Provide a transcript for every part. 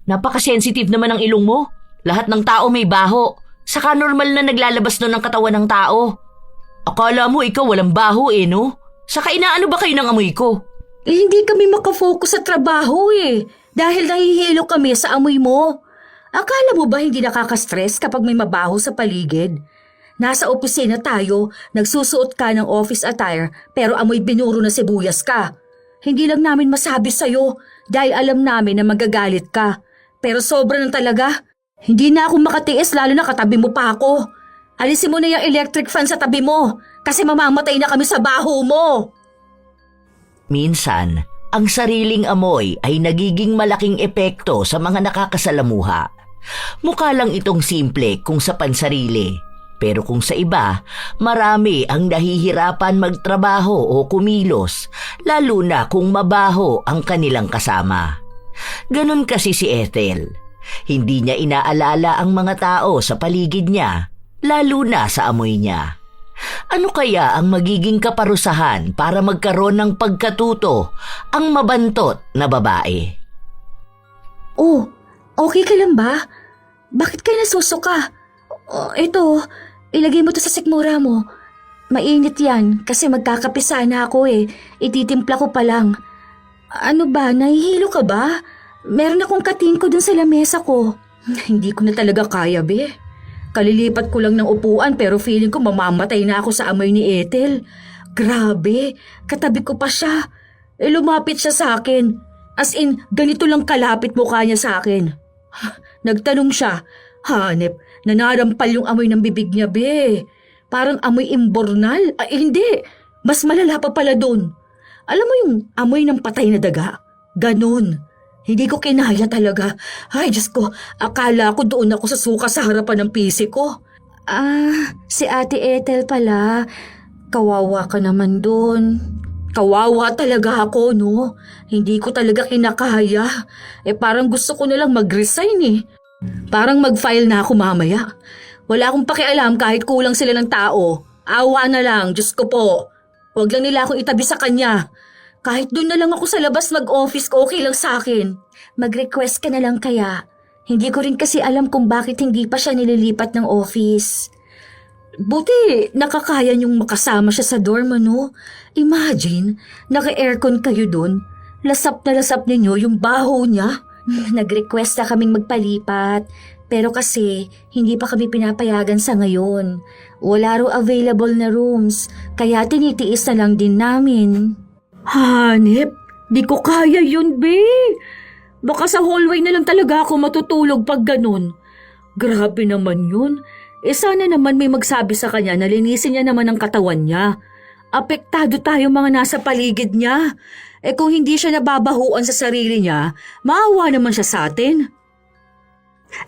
Napaka-sensitive naman ng ilong mo. Lahat ng tao may baho. Saka normal na naglalabas nun ng katawan ng tao. Akala mo ikaw walang baho no? Saka inaano ba kayo ng amoy ko? Hindi kami makafocus sa trabaho dahil nahihilo kami sa amoy mo. Akala mo ba hindi nakaka-stress kapag may mabaho sa paligid? Nasa opisina tayo, nagsusuot ka ng office attire pero amoy binuro na sibuyas ka. Hindi lang namin masabi sa'yo dahil alam namin na magagalit ka. Pero sobra na talaga. Hindi na ako makatiis lalo na katabi mo pa ako. Alisin mo na yung electric fan sa tabi mo kasi mamamatay na kami sa baho mo. Minsan, ang sariling amoy ay nagiging malaking epekto sa mga nakakasalamuha. Mukha lang itong simple kung sa pansarili. Pero kung sa iba, marami ang nahihirapan magtrabaho o kumilos, lalo na kung mabaho ang kanilang kasama. Ganon kasi si Ethel. Hindi niya inaalala ang mga tao sa paligid niya, lalo na sa amoy niya. Ano kaya ang magiging kaparusahan para magkaroon ng pagkatuto ang mabantot na babae? Oh, okay ka lang ba? Bakit ka nasusuka? Ito, ilagay mo to sa sikmura mo. Mainit yan kasi magkakapisa na ako Ititimpla ko pa lang. Ano ba, nahihilo ka ba? Meron akong katingko dun sa lamesa ko. Hindi ko na talaga kaya, be. Kalilipat ko lang ng upuan pero feeling ko mamamatay na ako sa amoy ni Ethel. Grabe, katabi ko pa siya. Lumapit siya sa akin. As in, ganito lang kalapit mukha niya sa akin. Nagtanong siya, hanep, nanarampal yung amoy ng bibig niya, be. Parang amoy imbornal. Hindi, mas malala pa pala dun. Alam mo yung amoy ng patay na daga? Ganon. Hindi ko kinaya talaga. Ay, Diyos ko, akala ko doon ako sa suka sa harapan ng pisi ko. Si Ate Ethel pala. Kawawa ka naman doon. Kawawa talaga ako, no? Hindi ko talaga kinakaya. Parang gusto ko nalang mag-resign Parang mag-file na ako mamaya. Wala akong pakialam kahit kulang sila ng tao. Awa na lang, Diyos ko po. Huwag lang nila akong itabi sa kanya. Kahit doon na lang ako sa labas mag-office ko, okay lang sa akin. Mag-request ka na lang kaya. Hindi ko rin kasi alam kung bakit hindi pa siya nililipat ng office. Buti nakakaya niyong makasama siya sa dorm, no? Imagine, naka-aircon kayo doon. Lasap na lasap ninyo yung baho niya. Nag-request na kaming magpalipat. Pero kasi, hindi pa kami pinapayagan sa ngayon. Wala raw available na rooms, kaya tinitiis na lang din namin. Hanep, di ko kaya yun, be. Baka sa hallway na lang talaga ako matutulog pag ganun. Grabe naman yun. Sana naman may magsabi sa kanya na linisin niya naman ang katawan niya. Apektado tayo mga nasa paligid niya. Kung hindi siya nababahuan sa sarili niya, maawa naman siya sa atin.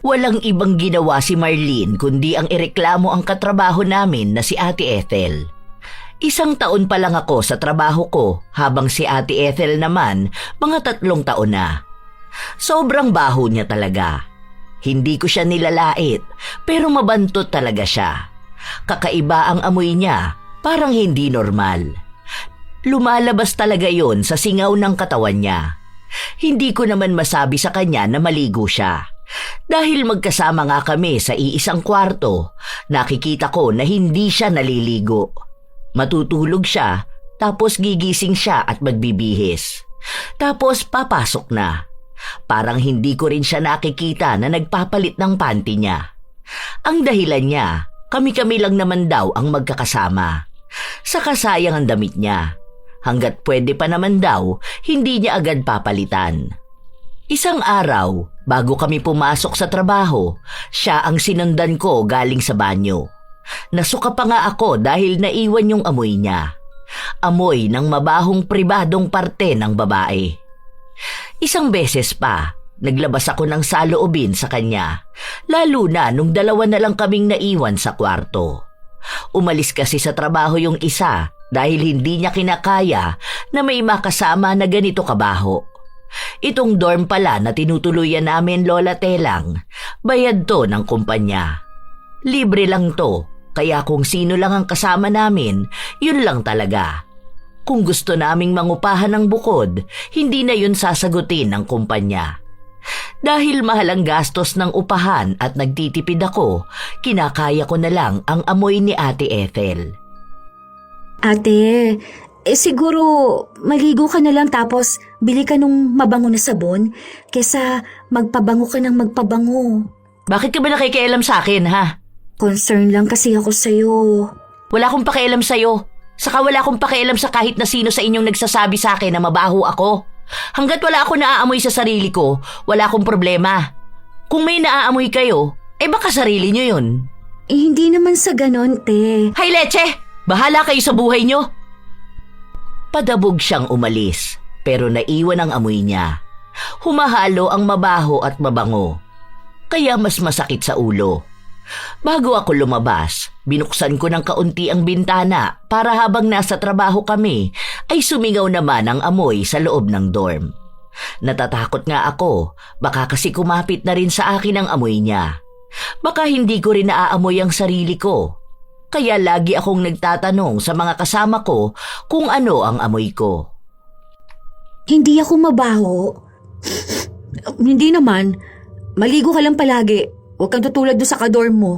Walang ibang ginawa si Marlene kundi ang ireklamo ang katrabaho namin na si Ate Ethel. 1 taon pa lang ako sa trabaho ko habang si Ate Ethel naman mga 3 taon na. Sobrang baho niya talaga. Hindi ko siya nilalait pero mabantot talaga siya. Kakaiba ang amoy niya, parang hindi normal. Lumalabas talaga yon sa singaw ng katawan niya. Hindi ko naman masabi sa kanya na maligo siya. Dahil magkasama nga kami sa iisang kwarto, nakikita ko na hindi siya naliligo. Matutulog siya, tapos gigising siya at magbibihis. Tapos papasok na. Parang hindi ko rin siya nakikita na nagpapalit ng panty niya. Ang dahilan niya, kami-kami lang naman daw ang magkakasama. Saka sayang ang damit niya. Hanggat pwede pa naman daw, hindi niya agad papalitan. Isang araw, bago kami pumasok sa trabaho, siya ang sinundan ko galing sa banyo. Nasuka pa nga ako dahil naiwan yung amoy niya. Amoy ng mabahong pribadong parte ng babae. Isang beses pa, naglabas ako ng saloobin sa kanya, lalo na nung 2 na lang kaming naiwan sa kwarto. Umalis kasi sa trabaho yung isa dahil hindi niya kinakaya na may makasama na ganito kabaho. Itong dorm pala na tinutuluyan namin, Lola Telang, bayad to ng kumpanya. Libre lang to. Kaya kung sino lang ang kasama namin, yun lang talaga. Kung gusto naming mangupahan ng bukod, hindi na yun sasagutin ng kumpanya. Dahil mahal ang gastos ng upahan at nagtitipid ako, kinakaya ko na lang ang amoy ni Ate Ethel. Ate, siguro maligo ka na lang tapos bili ka nung mabango na sabon kesa magpabango ka ng magpabango. Bakit ka ba nakikialam sa akin, ha? Concern lang kasi ako sa'yo. Wala akong pakialam sa'yo. Saka wala akong pakialam sa kahit na sino sa inyong nagsasabi sa akin na mabaho ako. Hanggat wala ako naaamoy sa sarili ko, wala akong problema. Kung may naaamoy kayo, baka sarili nyo yun. Hindi naman sa ganon, te. Hay leche! Bahala kayo sa buhay nyo! Padabog siyang umalis, pero naiwan ang amoy niya. Humahalo ang mabaho at mabango. Kaya mas masakit sa ulo. Bago ako lumabas, binuksan ko ng kaunti ang bintana para habang nasa trabaho kami ay sumingaw naman ang amoy sa loob ng dorm. Natatakot nga ako, baka kasi kumapit na rin sa akin ang amoy niya. Baka hindi ko rin naaamoy ang sarili ko. Kaya lagi akong nagtatanong sa mga kasama ko kung ano ang amoy ko. Hindi ako mabaho. Hindi naman. Maligo ka lang palagi. Huwag kang tutulad doon sa kadorm mo.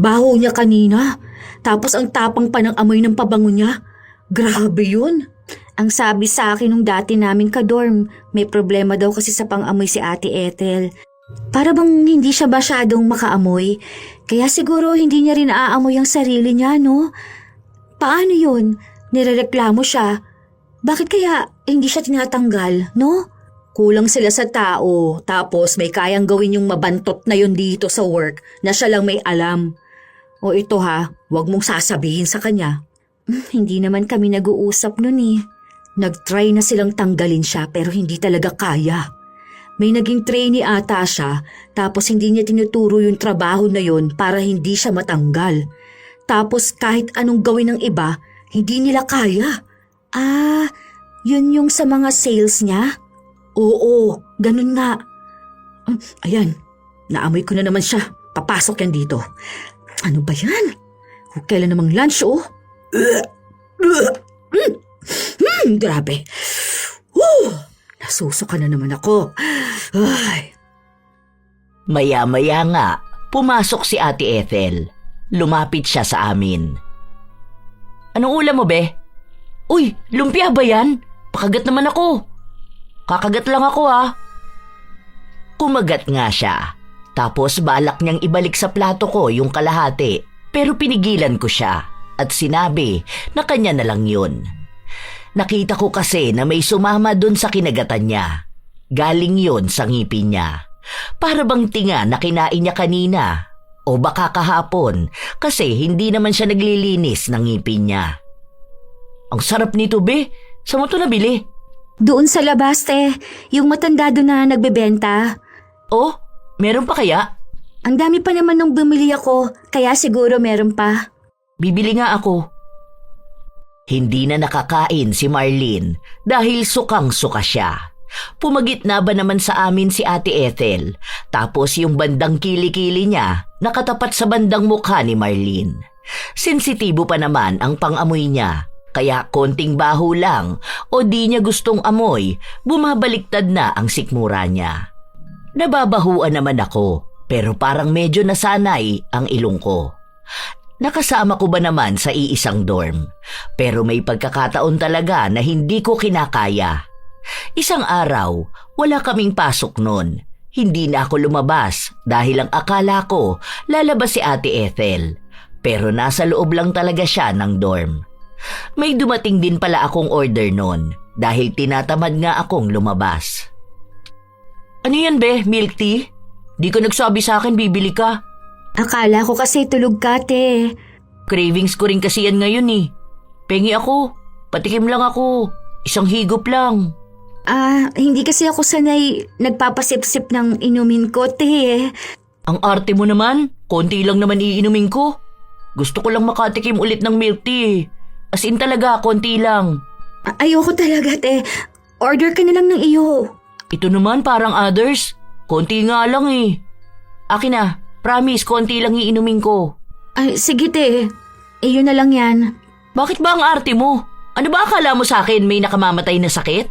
Baho niya kanina. Tapos ang tapang pa ng amoy ng pabango niya. Grabe yun. Ang sabi sa akin nung dati namin kadorm, may problema daw kasi sa pang-amoy si Ate Ethel. Para bang hindi siya masyadong makaamoy. Kaya siguro hindi niya rin naaamoy ang sarili niya, no? Paano yun? Nirereklamo siya. Bakit kaya hindi siya tinatanggal, no? Kulang sila sa tao, tapos may kayang gawin yung mabantot na yun dito sa work na siya lang may alam. O ito ha, wag mong sasabihin sa kanya. Hindi naman kami nag-uusap nun eh. Nag-try na silang tanggalin siya pero hindi talaga kaya. May naging trainee ata siya, tapos hindi niya tinuturo yung trabaho na yun para hindi siya matanggal. Tapos kahit anong gawin ng iba, hindi nila kaya. Ah, yun yung sa mga sales niya? Oo, ganun nga. Ayan, naamoy ko na naman siya. Papasok yan dito. Ano ba yan? Kailan namang lunch, oh? Grabe. Nasusuka na naman ako. Ay. Maya-maya nga, pumasok si Ate Ethel. Lumapit siya sa amin. Anong ulam mo, be? Uy, lumpia ba yan? Pakagat naman ako. Kakagat lang ako, ha. Kumagat nga siya. Tapos balak niyang ibalik sa plato ko yung kalahati. Pero pinigilan ko siya at sinabi na kanya na lang yun. Nakita ko kasi na may sumama dun sa kinagatan niya. Galing yun sa ngipin niya. Para bang tinga na kinain niya kanina. O baka kahapon kasi hindi naman siya naglilinis ng ngipin niya. Ang sarap nito, be. Saan mo ito nabili? Doon sa labas, te. Yung matanda doon na nagbebenta. Oh, meron pa kaya? Ang dami pa naman nung bumili ako, kaya siguro meron pa. Bibili nga ako. Hindi na nakakain si Marlene dahil sukang-suka siya. Pumagitna ba naman sa amin si Ate Ethel, tapos yung bandang kili-kili niya nakatapat sa bandang mukha ni Marlene. Sensitibo pa naman ang pang-amoy niya, kaya konting baho lang o di niya gustong amoy, bumabaliktad na ang sikmura niya. Nababahuan naman ako, pero parang medyo nasanay ang ilong ko. Nakasama ko ba naman sa iisang dorm, pero may pagkakataon talaga na hindi ko kinakaya. Isang araw, wala kaming pasok nun. Hindi na ako lumabas dahil ang akala ko lalabas si Ate Ethel, pero nasa loob lang talaga siya ng dorm. May dumating din pala akong order nun dahil tinatamad nga akong lumabas. Ano yan, be? Milk tea? Di ka nagsabi sa akin bibili ka. Akala ko kasi tulog ka, te. Cravings ko rin kasi yan ngayon eh. Pengi ako. Patikim lang ako. Isang higop lang. Hindi kasi ako sanay nagpapasip-sip ng inumin ko, te. Ang arte mo naman. Konti lang naman iinumin ko. Gusto ko lang makatikim ulit ng milk tea. As in talaga, konti lang. Ayoko talaga, te. Order ka na lang ng iyo. Ito naman parang others. Konti nga lang eh. Akin na, promise, konti lang iinumin ko. Ay, sige, te. Iyo na lang yan. Bakit ba ang arte mo? Ano ba akala mo sa akin may nakamamatay na sakit?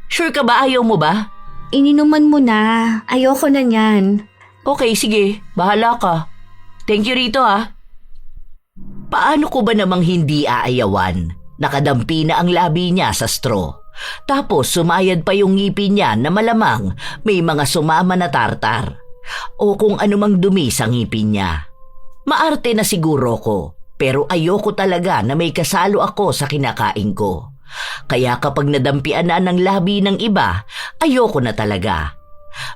Sure ka ba ayaw mo ba? ininuman mo na. Ayoko na niyan. Okay, sige. Bahala ka. Thank you rito ha. Paano ko ba namang hindi aayawan? Nakadampi na ang labi niya sa straw. Tapos sumayad pa yung ngipin niya na malamang may mga sumama na tartar. O kung anumang dumi sa ngipin niya. Maarte na siguro ko, pero ayoko talaga na may kasalo ako sa kinakain ko. Kaya kapag nadampian na ng labi ng iba, ayoko na talaga.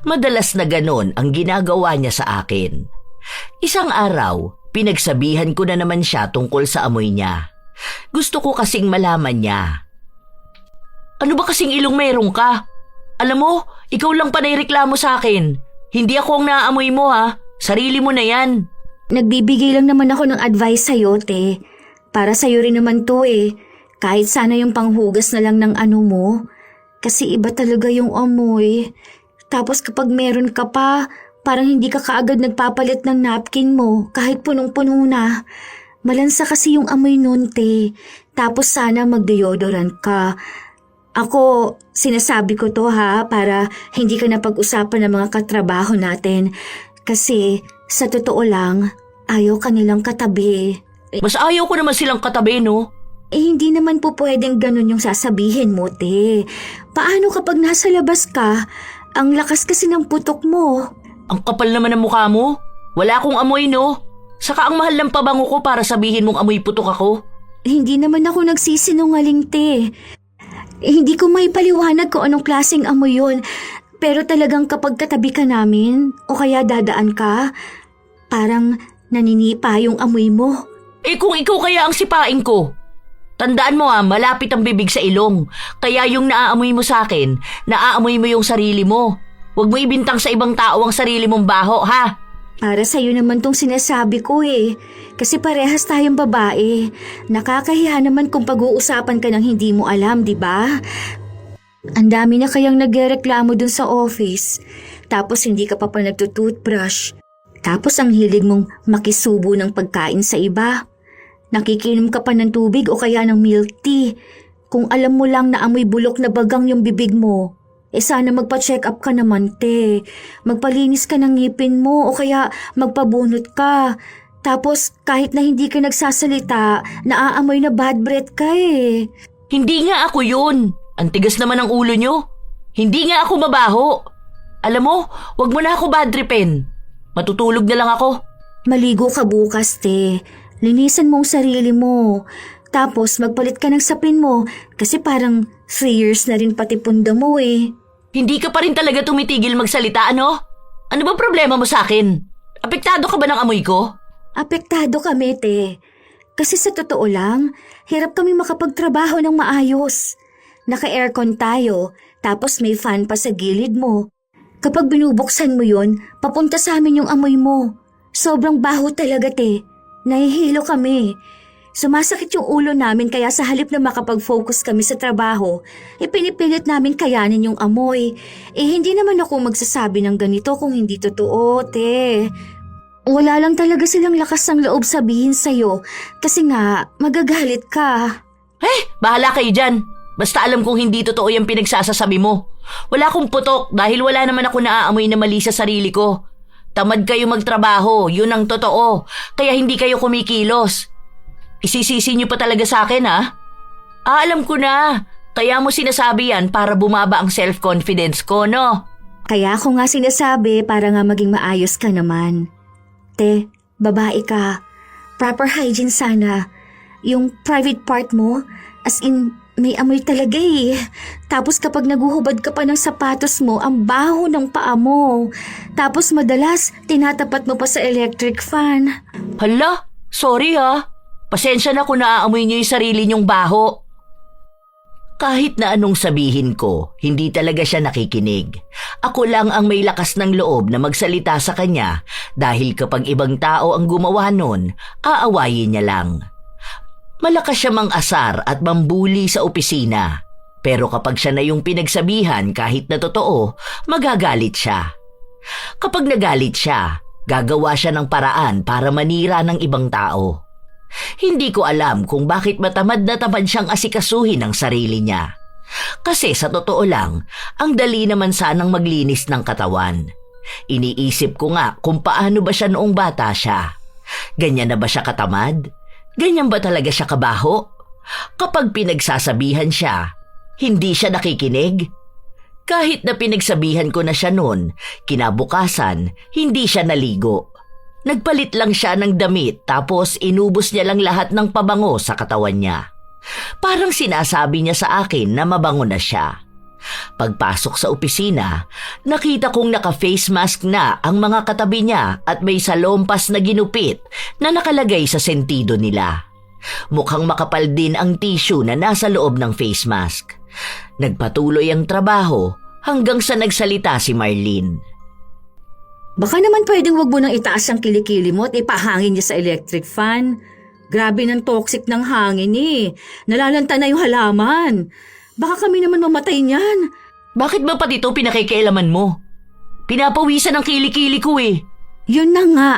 Madalas na ganon ang ginagawa niya sa akin. Isang araw, pinagsabihan ko na naman siya tungkol sa amoy niya. Gusto ko kasing malaman niya. Ano ba kasing ilong meron ka? Alam mo, ikaw lang panay reklamo sa akin. Hindi ako ang naaamoy mo ha. Sarili mo na yan. Nagbibigay lang naman ako ng advice sa'yo, te. Para sa'yo rin naman to eh. Kahit sana yung panghugas na lang ng ano mo. Kasi iba talaga yung amoy. Tapos kapag meron ka pa, parang hindi ka kaagad nagpapalit ng napkin mo kahit punong-puno na. Malansa kasi yung amoy nun, te. Tapos sana mag-deodorant ka. Ako, sinasabi ko to ha, para hindi ka napag-usapan ng mga katrabaho natin. Kasi sa totoo lang, ayaw ka nilang katabi. Mas ayaw ko naman silang katabi, no? Hindi naman po pwedeng ganun yung sasabihin mo, te. Paano kapag nasa labas ka, ang lakas kasi ng putok mo? Ang kapal naman ng mukha mo. Wala akong amoy, no? Saka ang mahal ng pabango ko para sabihin mong amoy putok ako. Hindi naman ako nagsisinungaling, te. Hindi ko may paliwanag kung anong klaseng amoy yun. Pero talagang kapag katabi ka namin, o kaya dadaan ka, parang naninipa yung amoy mo. Eh kung ikaw kaya ang sipain ko. Tandaan mo malapit ang bibig sa ilong. Kaya yung naaamoy mo sa akin, naaamoy mo yung sarili mo. Huwag mo ibintang sa ibang tao ang sarili mong baho, ha? Para sa'yo naman tong sinasabi ko eh. Kasi parehas tayong babae. Nakakahiya naman kung pag-uusapan ka ng hindi mo alam, di ba? Ang dami na kayang nagrereklamo dun sa office. Tapos hindi ka pa nagtutoothbrush. Tapos ang hilig mong makisubo ng pagkain sa iba. Nakikinom ka pa ng tubig o kaya ng milk tea. Kung alam mo lang na amoy bulok na bagang yung bibig mo, sana magpa-check up ka naman, te. Magpalinis ka ng ngipin mo o kaya magpabunot ka. Tapos kahit na hindi ka nagsasalita, naaamoy na bad breath ka eh. Hindi nga ako yun. Ang tigas naman ang ulo nyo. Hindi nga ako mabaho. Alam mo, wag mo na ako bad tripin. Matutulog na lang ako. Maligo ka bukas, te. Linisan mo ang sarili mo. Tapos magpalit ka ng sapin mo kasi parang 3 years na rin pati punda mo eh. Hindi ka pa rin talaga tumitigil magsalita, ano? Ano ba problema mo sa akin? Apektado ka ba ng amoy ko? Apektado kami, te. Kasi sa totoo lang, hirap kami makapagtrabaho ng maayos. Naka-aircon tayo, tapos may fan pa sa gilid mo. Kapag binubuksan mo yon, papunta sa amin yung amoy mo. Sobrang baho talaga, te. Nahihilo kami. Sumasakit yung ulo namin kaya sa halip na makapag-focus kami sa trabaho, pinipilit namin kayanin yung amoy. Hindi naman ako magsasabi ng ganito kung hindi totoo, te. Wala lang talaga silang lakas ng loob sabihin sa'yo kasi nga magagalit ka. Bahala kayo dyan. Basta alam kong hindi totoo yung pinagsasasabi mo. Wala akong putok dahil wala naman ako naaamoy na mali sa sarili ko. Tamad kayo magtrabaho, yun ang totoo. Kaya hindi kayo kumikilos. Isisisi niyo pa talaga sa akin, ha? Alam ko na. Kaya mo sinasabi yan para bumaba ang self-confidence ko, no? Kaya ako nga sinasabi para nga maging maayos ka naman. Te, babae ka. Proper hygiene sana. Yung private part mo, as in, may amoy talaga eh. Tapos kapag naguhubad ka pa ng sapatos mo, ang baho ng paa mo. Tapos madalas, tinatapat mo pa sa electric fan. Hala, sorry ha. Pasensya na kung naaamoy niyo yung sarili niyong baho. Kahit na anong sabihin ko, hindi talaga siya nakikinig. Ako lang ang may lakas ng loob na magsalita sa kanya dahil kapag ibang tao ang gumawa nun, aawayin niya lang. Malakas siya mang-asar at mambuli sa opisina. Pero kapag siya na yung pinagsabihan kahit na totoo, magagalit siya. Kapag nagalit siya, gagawa siya ng paraan para manira ng ibang tao. Hindi ko alam kung bakit matamad na tamad siyang asikasuhin ang sarili niya. Kasi sa totoo lang, ang dali naman sanang maglinis ng katawan. Iniisip ko nga kung paano ba siya noong bata siya. Ganyan na ba siya katamad? Ganyan ba talaga siya kabaho? Kapag pinagsasabihan siya, hindi siya nakikinig? Kahit na pinagsabihan ko na siya noon, kinabukasan, hindi siya naligo. Nagpalit lang siya ng damit tapos inubos niya lang lahat ng pabango sa katawan niya. Parang sinasabi niya sa akin na mabango na siya. Pagpasok sa opisina, nakita kong naka-face mask na ang mga katabi niya at may salompas na ginupit na nakalagay sa sentido nila. Mukhang makapal din ang tissue na nasa loob ng face mask. Nagpatuloy ang trabaho hanggang sa nagsalita si Marlene. Baka naman pwedeng wag mo nang itaas ang kilikili mo at ipahangin niya sa electric fan. Grabe ng toxic ng hangin eh. Nalalanta na yung halaman. Baka kami naman mamatay niyan. Bakit ba pati ito pinakikialaman mo? Pinapawisan ang kilikili ko eh. Yun na nga.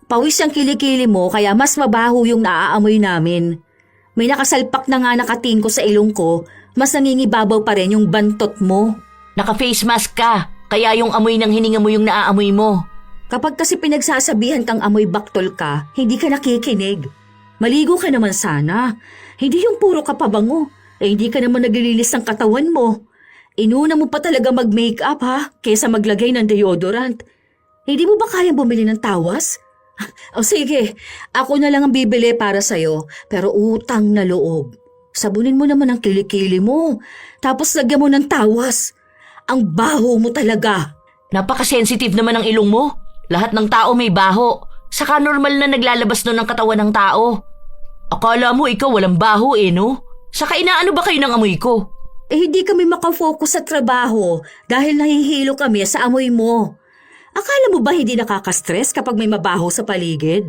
Pawis ang kilikili mo kaya mas mabaho yung naaamoy namin. May nakasalpak na nga nakatingin ko sa ilong ko, mas nangingibabaw pa rin yung bantot mo. Naka-face mask ka, kaya yung amoy ng hininga mo yung naaamoy mo. Kapag kasi pinagsasabihan kang amoy baktol ka, hindi ka nakikinig. Maligo ka naman sana. Hindi yung puro kapabango. Hindi ka naman naglilinis ng katawan mo. Inuna mo pa talaga mag-makeup ha, kesa maglagay ng deodorant. Hindi mo ba kayang bumili ng tawas? O sige, ako na lang ang bibili para sa'yo, pero utang na loob. Sabunin mo naman ang kilikili mo, tapos lagyan mo ng tawas. Ang baho mo talaga. Napaka-sensitive naman ang ilong mo. Lahat ng tao may baho. Saka normal na naglalabas nun ng katawan ng tao. Akala mo ikaw walang baho eh, no? Saka inaano ba kayo ng amoy ko? Hindi kami makafocus sa trabaho dahil nahihilo kami sa amoy mo. Akala mo ba hindi nakaka-stress kapag may mabaho sa paligid?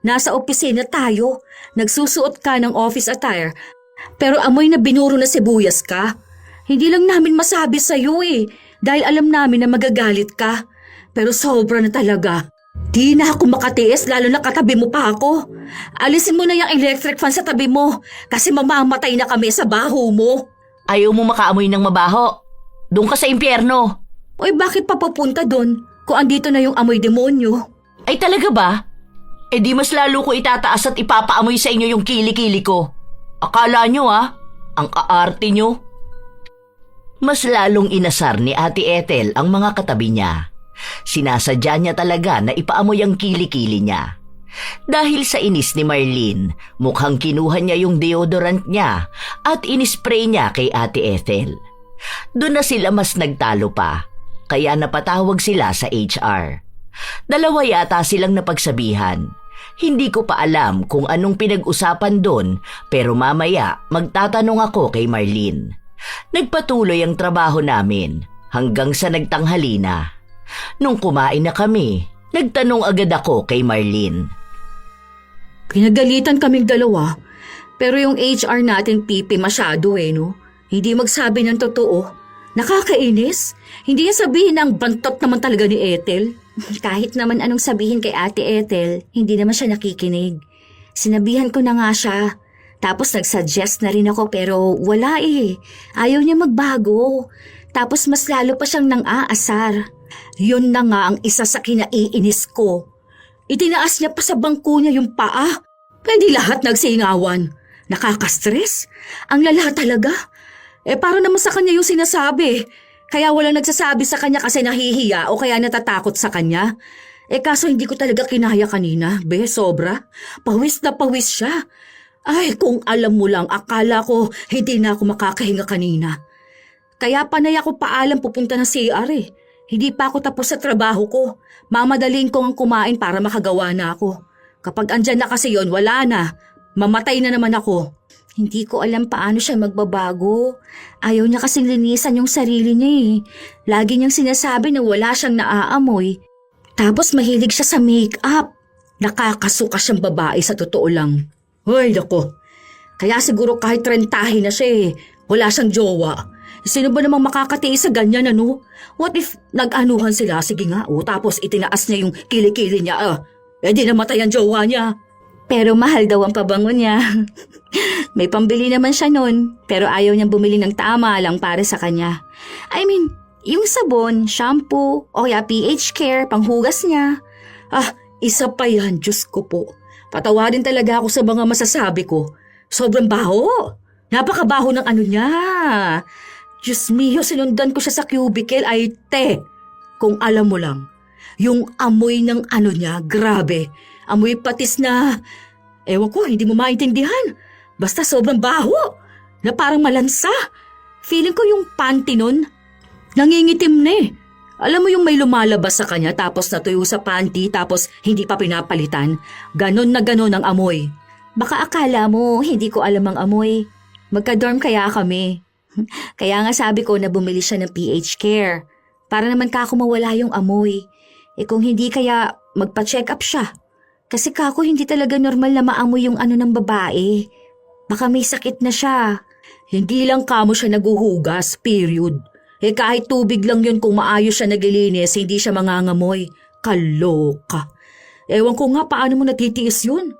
Nasa opisina tayo, nagsusuot ka ng office attire, pero amoy na binuro na sibuyas ka. Hindi lang namin masabi sa'yo eh, dahil alam namin na magagalit ka. Pero sobra na talaga. Di na ako makatiis lalo na katabi mo pa ako. Alisin mo na yung electric fan sa tabi mo kasi mamamatay na kami sa baho mo. Ayaw mo makaamoy ng mabaho. Doon ka sa impyerno. Oy, bakit pa papunta doon kung andito na yung amoy demonyo? Ay talaga ba? Eh di mas lalo ko itataas at ipapaamoy sa inyo yung kilikili ko. Akala nyo ang aarte nyo. Mas lalong inasar ni Ate Ethel ang mga katabi niya. Sinasadya niya talaga na ipaamoy ang kilikili niya. Dahil sa inis ni Marlene, mukhang kinuha niya yung deodorant niya at inispray niya kay Ate Ethel. Doon na sila mas nagtalo pa, kaya napatawag sila sa HR. Dalawa yata silang napagsabihan. Hindi ko pa alam kung anong pinag-usapan doon, pero mamaya magtatanong ako kay Marlene. Nagpatuloy ang trabaho namin hanggang sa nagtanghali na. Nung kumain na kami, nagtanong agad ako kay Marlene. Pinagalitan kaming dalawa, pero yung HR natin pipi masyado no? Hindi magsabi ng totoo. Nakakainis. Hindi niya sabihin na ang bantot naman talaga ni Ethel. Kahit naman anong sabihin kay Ate Ethel, hindi naman siya nakikinig. Sinabihan ko na nga siya. Tapos nagsuggest na rin ako pero wala eh. Ayaw niya magbago. Tapos mas lalo pa siyang nang-aasar. Yun na nga ang isa sa kinaiinis ko. Itinaas niya pa sa bangko niya yung paa. Pwede lahat nagsingawan. Nakaka-stress. Ang lala talaga. Para naman sa kanya yung sinasabi. Kaya walang nagsasabi sa kanya kasi nahihiya o kaya natatakot sa kanya. Kaso hindi ko talaga kinaya kanina. Sobra. Pawis na pawis siya. Ay, kung alam mo lang, akala ko hindi na ako makakahinga kanina. Kaya panay ako paalam pupunta ng CR eh. Hindi pa ako tapos sa trabaho ko. Mamadaliin ko ang kumain para makagawa na ako. Kapag andyan na kasi yon, wala na. Mamatay na naman ako. Hindi ko alam paano siya magbabago. Ayaw niya kasing linisan yung sarili niya eh. Lagi niyang sinasabi na wala siyang naaamoy. Tapos mahilig siya sa make-up. Nakakasuka siyang babae sa totoo lang. Ay, nako. Kaya siguro kahit rentahin na siya wala siyang jowa. Sino ba namang makakatiis sa ganyan ano? What if nag-anuhan sila? Sige nga, tapos itinaas niya yung kilikili niya. Di namatay ang jowa niya. Pero mahal daw ang pabango niya. May pambili naman siya nun, pero ayaw niyang bumili ng tama lang para sa kanya. I mean, yung sabon, shampoo, o kaya pH care, panghugas niya. Isa pa yan, Diyos ko po. Patawarin talaga ako sa mga masasabi ko. Sobrang baho. Napakabaho ng ano niya. Diyos mio, sinundan ko siya sa cubicle ay kung alam mo lang. Yung amoy ng ano niya, grabe. Amoy patis na, ewan ko, hindi mo maintindihan. Basta sobrang baho, na parang malansa. Feeling ko yung panty nun, nangingitim na eh. Alam mo yung may lumalabas sa kanya tapos natuyo sa panty tapos hindi pa pinapalitan. Ganon na ganon ang amoy. Baka akala mo, hindi ko alam ang amoy. Magka-dorm kaya kami. Kaya nga sabi ko na bumili siya ng pH care. Para naman kako mawala yung amoy. Kung hindi kaya magpa-check up siya. Kasi kako hindi talaga normal na maamoy yung ano ng babae. Baka may sakit na siya. Hindi lang kamo siya naguhugas, period. Kahit tubig lang yun kung maayos siya naglilinis, hindi siya mangangamoy. Kaloka. Ewan ko nga paano mo natitiis yun.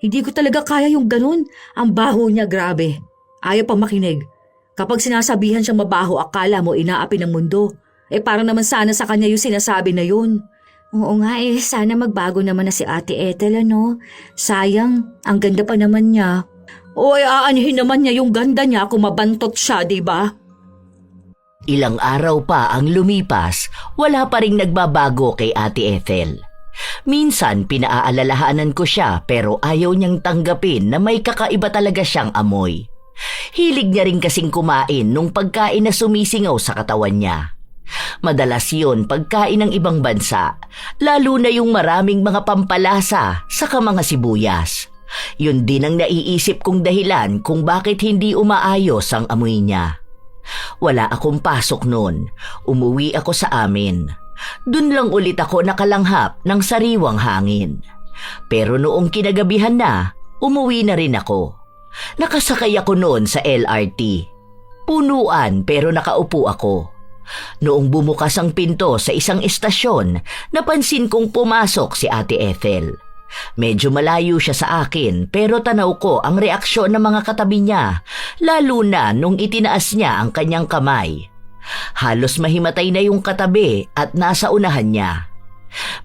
Hindi ko talaga kaya yung ganun. Ang baho niya, grabe. Ayaw pang makinig. Kapag sinasabihan siyang mabaho, akala mo inaapi ng mundo. Parang naman sana sa kanya yung sinasabi na yun. Oo nga sana magbago naman na si Ate Ethel ano. Sayang, ang ganda pa naman niya. Aanhin naman niya yung ganda niya kung mabantot siya, di ba? Ilang araw pa ang lumipas, wala pa ring nagbabago kay Ate Ethel. Minsan pinaaalalahanan ko siya pero ayaw niyang tanggapin na may kakaiba talaga siyang amoy. Hilig niya rin kasing kumain nung pagkain na sumisingaw sa katawan niya. Madalas yun pagkain ng ibang bansa, lalo na yung maraming mga pampalasa saka mga sibuyas. Yun din ang naiisip kong dahilan kung bakit hindi umaayos ang amoy niya. Wala akong pasok noon, umuwi ako sa amin. Dun lang ulit ako nakalanghap ng sariwang hangin. Pero noong kinagabihan na, umuwi na rin ako. Nakasakay ako noon sa LRT. Punuan pero nakaupo ako. Noong bumukas ang pinto sa isang estasyon, napansin kong pumasok si Ate Ethel. Medyo malayo siya sa akin pero tanaw ko ang reaksyon ng mga katabi niya, lalo na nung itinaas niya ang kanyang kamay. Halos mahimatay na yung katabi at nasa unahan niya.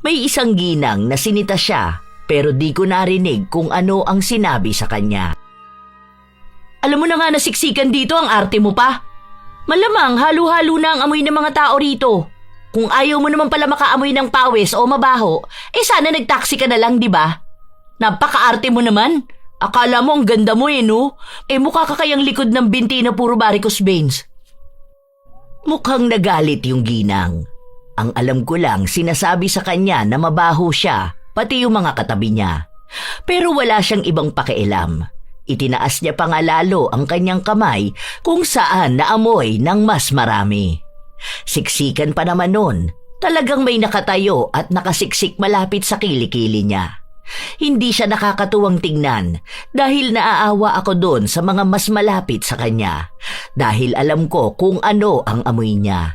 May isang ginang na sinita siya pero di ko narinig kung ano ang sinabi sa kanya. Alam mo na nga nasiksikan dito ang arte mo pa. Malamang halo-halo na ang amoy ng mga tao rito. Kung ayaw mo naman pala makaamoy ng pawis o mabaho, sana nagtaksi ka na lang, di ba? Napaka-arte mo naman. Akala mo ang ganda mo no? Mukha ka kayang likod ng binti na puro varicose veins. Mukhang nagalit yung ginang. Ang alam ko lang sinasabi sa kanya na mabaho siya, pati yung mga katabi niya. Pero wala siyang ibang pakialam. Itinaas niya pa nga lalo ang kanyang kamay kung saan naamoy ng mas marami. Siksikan pa naman nun. Talagang may nakatayo at nakasiksik malapit sa kilikili niya. Hindi siya nakakatuwang tingnan dahil naaawa ako doon sa mga mas malapit sa kanya dahil alam ko kung ano ang amoy niya.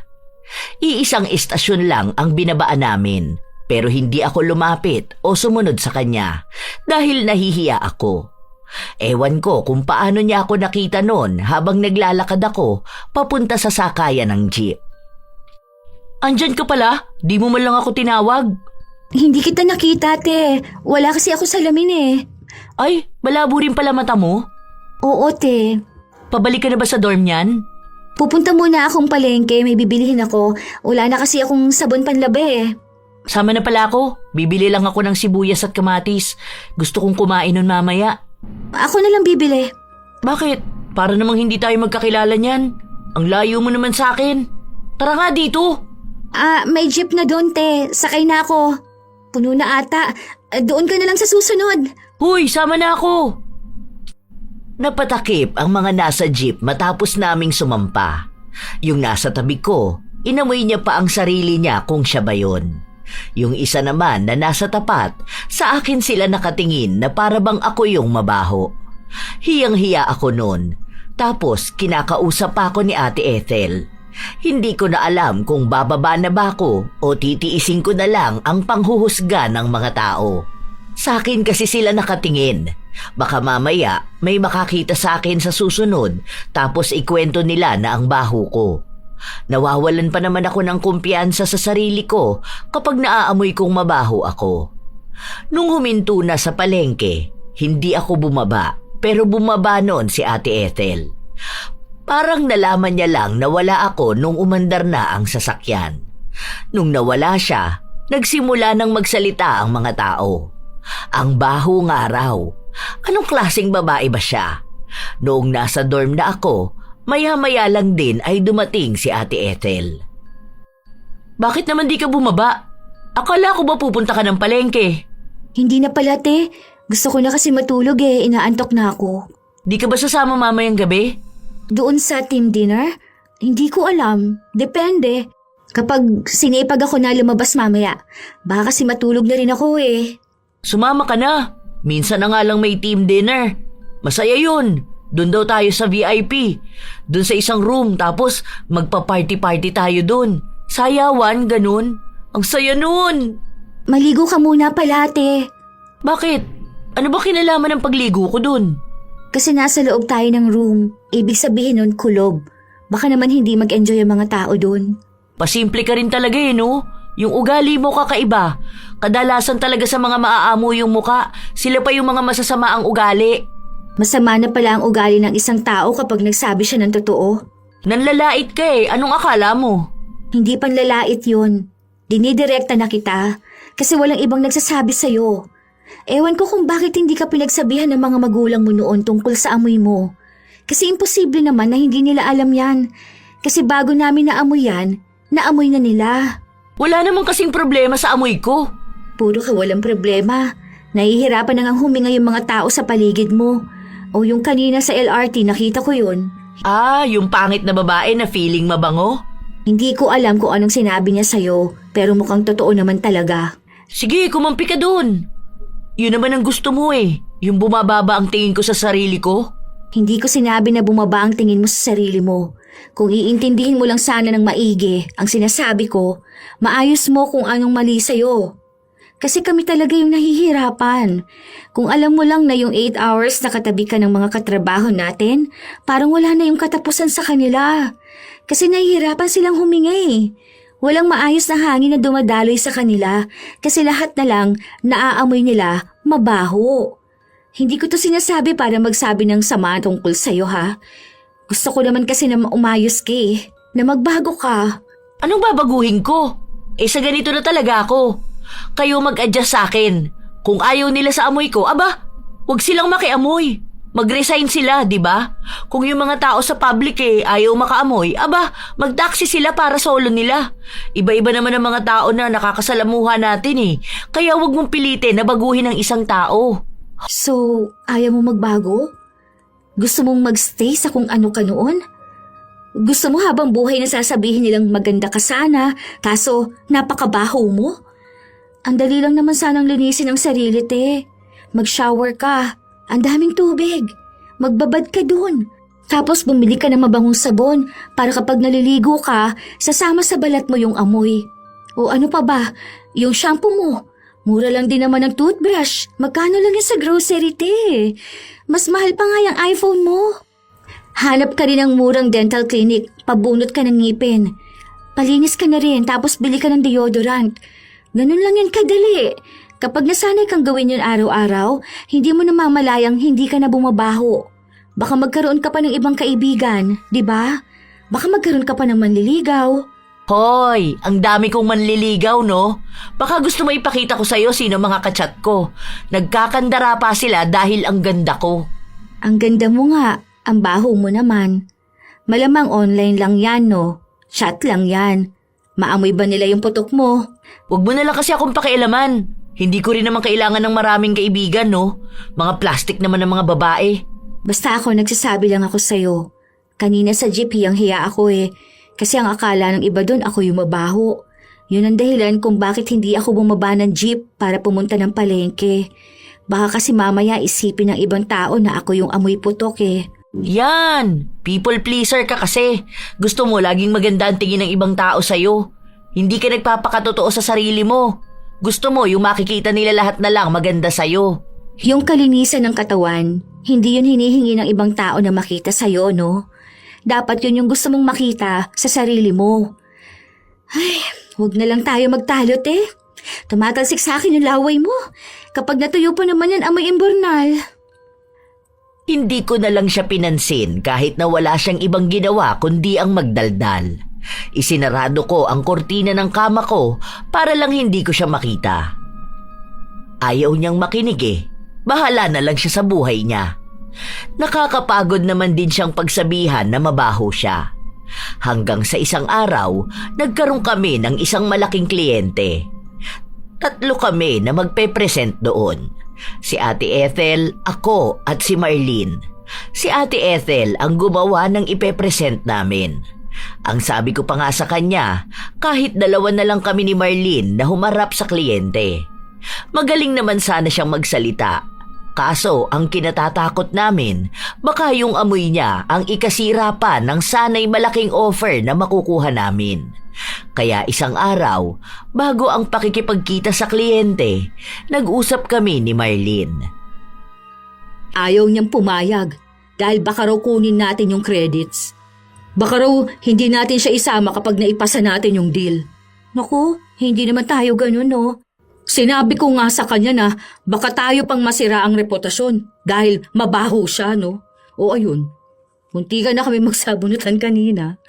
Iisang istasyon lang ang binabaan namin pero hindi ako lumapit o sumunod sa kanya dahil nahihiya ako. Ewan ko kung paano niya ako nakita noon habang naglalakad ako papunta sa sakayan ng jeep. Andyan ka pala? Di mo man lang ako tinawag. Hindi kita nakita, te. Wala kasi ako sa lamin eh. Ay, malabo rin pala mata mo? Oo, te. Pabalik ka na ba sa dorm niyan? Pupunta muna akong palengke, may bibilihin ako. Wala na kasi akong sabon panlabi eh. Sama na pala ako. Bibili lang ako ng sibuyas at kamatis. Gusto kong kumain nun mamaya. Ako na lang bibili. Bakit? Para namang hindi tayo magkakilala niyan. Ang layo mo naman sa akin. Tara nga dito. May jeep na doon, te. Sakay na ako. Puno na ata. Doon ka na lang sa susunod. Huy, sama na ako. Napatakip ang mga nasa jeep matapos naming sumampa. Yung nasa tabi ko, inamoy niya pa ang sarili niya kung siya ba yun. Yung isa naman na nasa tapat, sa akin sila nakatingin na para bang ako yung mabaho. Hiyang-hiya ako noon. Tapos kinakausap pa ako ni Ate Ethel. Hindi ko na alam kung bababa na ba ako o titiisin ko na lang ang panghuhusga ng mga tao. Sa akin kasi sila nakatingin. Baka mamaya may makakita sa akin sa susunod tapos ikwento nila na ang baho ko. Nawawalan pa naman ako ng kumpiyansa sa sarili ko kapag naaamoy kong mabaho ako. Nung huminto na sa palengke, hindi ako bumaba pero bumaba noon si Ate Ethel. Parang nalaman niya lang na wala ako nung umandar na ang sasakyan. Nung nawala siya, nagsimula nang magsalita ang mga tao. Ang baho nga raw. Anong klaseng babae ba siya? Noong nasa dorm na ako, maya-maya lang din ay dumating si Ate Ethel. Bakit naman di ka bumaba? Akala ko ba pupunta ka ng palengke? Hindi na pala, te. Gusto ko na kasi matulog inaantok na ako. Di ka ba sasama mamayang gabi? Doon sa team dinner? Hindi ko alam. Depende. Kapag sinipag ako na lumabas mamaya, baka kasi matulog na rin ako Sumama ka na. Minsan na nga lang may team dinner. Masaya yun. Doon daw tayo sa VIP. Doon sa isang room tapos magpa-party-party tayo doon. Sayawan, ganun. Ang saya nun. Maligo ka muna pala, te. Bakit? Ano ba kinalaman ng pagligo ko doon? Kasi nasa loob tayo ng room. Ibig sabihin nun, kulob. Baka naman hindi mag-enjoy ang mga tao doon. Pasimple ka rin talaga no? Yung ugali mo kakaiba. Kadalasan talaga sa mga maaamo yung muka, sila pa yung mga masasama ang ugali. Masama na pala ang ugali ng isang tao kapag nagsabi siya ng totoo. Nanlalait ka anong akala mo? Hindi panlalait yun. Dinidirekta na kita kasi walang ibang nagsasabi sa'yo. Ewan ko kung bakit hindi ka pinagsabihan ng mga magulang mo noon tungkol sa amoy mo. Kasi imposible naman na hindi nila alam yan. Kasi bago namin naamoy yan, naamoy na nila. Wala namang kasing problema sa amoy ko. Puro ka walang problema. Nahihirapan na ngang huminga yung mga tao sa paligid mo. O yung kanina sa LRT, nakita ko yun. Yung pangit na babae na feeling mabango? Hindi ko alam kung anong sinabi niya sa'yo, pero mukhang totoo naman talaga. Sige, kumampi ka dun. Yun naman ang gusto mo yung bumababa ang tingin ko sa sarili ko. Hindi ko sinabi na bumaba ang tingin mo sa sarili mo. Kung iintindihin mo lang sana ng maigi ang sinasabi ko, maayos mo kung anong mali sa'yo. Kasi kami talaga yung nahihirapan. Kung alam mo lang na yung 8 hours na katabi ka ng mga katrabaho natin, parang wala na yung katapusan sa kanila. Kasi nahihirapan silang huminga Walang maayos na hangin na dumadaloy sa kanila kasi lahat na lang naaamoy nila mabaho. Hindi ko to sinasabi para magsabi ng sama tungkol sa'yo ha. Gusto ko naman kasi na umayos ka na magbago ka. Anong babaguhin ko? Sa ganito na talaga ako. Kayo mag-adjust sa akin. Kung ayaw nila sa amoy ko, wag silang makiamoy. Mag-resign sila, di ba? Kung yung mga tao sa public ayaw makaamoy, mag-taxi sila para solo nila. Iba-iba naman ang mga tao na nakakasalamuha natin Kaya wag mong pilitin na baguhin ang isang tao. So, ayaw mo magbago? Gusto mong magstay sa kung ano ka noon? Gusto mo habang buhay na sasabihin nilang maganda ka sana, kaso napakabaho mo? Ang dali lang naman sanang linisin ang sarili, te. Mag-shower ka. Ang daming tubig. Magbabad ka dun. Tapos bumili ka ng mabangong sabon para kapag naliligo ka, sasama sa balat mo yung amoy. O ano pa ba? Yung shampoo mo. Mura lang din naman ang toothbrush. Magkano lang yan sa grocery, te? Mas mahal pa nga yung iPhone mo. Hanap ka rin ng murang dental clinic. Pabunot ka ng ngipin. Palinis ka na rin tapos bili ka ng deodorant. Ganun lang yan kadali. Kapag nasanay kang gawin yun araw-araw, hindi mo namamalayang hindi ka na bumabaho. Baka magkaroon ka pa ng ibang kaibigan, di ba? Baka magkaroon ka pa ng manliligaw. Hoy, ang dami kong manliligaw, no? Baka gusto mo ipakita ko sa'yo sino mga kachat ko. Nagkakandara pa sila dahil ang ganda ko. Ang ganda mo nga, ang baho mo naman. Malamang online lang yan, no? Chat lang yan. Maamoy ba nila yung putok mo? Huwag mo na lang kasi akong pakialaman. Hindi ko rin naman kailangan ng maraming kaibigan, no? Mga plastic naman ng mga babae. Basta ako nagsasabi lang ako sa'yo. Kanina sa jeep hiyang-hiya ako Kasi ang akala ng iba doon ako yung mabaho. Yun ang dahilan kung bakit hindi ako bumaba ng jeep para pumunta ng palengke. Baka kasi mamaya isipin ng ibang tao na ako yung amoy putok Yan! People pleaser ka kasi. Gusto mo laging maganda ang tingin ng ibang tao sa'yo. Hindi ka nagpapakatotoo sa sarili mo. Gusto mo yung makikita nila lahat na lang maganda sa'yo. Yung kalinisan ng katawan, hindi yun hinihingi ng ibang tao na makita sa'yo, no? Dapat yun yung gusto mong makita sa sarili mo. Ay, huwag na lang tayo magtalot eh. Tumatalsik sa akin yung laway mo. Kapag natuyo pa naman yan, amoy imburnal. Hindi ko na lang siya pinansin kahit na wala siyang ibang ginawa kundi ang magdaldal. Isinarado ko ang kortina ng kama ko para lang hindi ko siya makita. Ayaw niyang makinig eh. Bahala na lang siya sa buhay niya. Nakakapagod naman din siyang pagsabihan na mabaho siya. Hanggang sa isang araw, nagkaroon kami ng isang malaking kliyente. 3 kami na magpe-present doon. Si Ate Ethel, ako at si Marlene. Si Ate Ethel ang gumawa ng ipe-present namin. Ang sabi ko pa nga sa kanya, kahit 2 na lang kami ni Marlene na humarap sa kliyente. Magaling naman sana siyang magsalita. Kaso ang kinatatakot namin, baka yung amoy niya ang ikasira pa ng sanay malaking offer na makukuha namin. Kaya isang araw, bago ang pakikipagkita sa kliyente, nag-usap kami ni Marlene. Ayaw niyang pumayag dahil baka raw kunin natin yung credits. Baka raw hindi natin siya isama kapag naipasa natin yung deal. Naku, hindi naman tayo ganun, no? Sinabi ko nga sa kanya na baka tayo pang masira ang reputasyon dahil mabaho siya, no? O ayun, munti ka na kami magsabunutan kanina.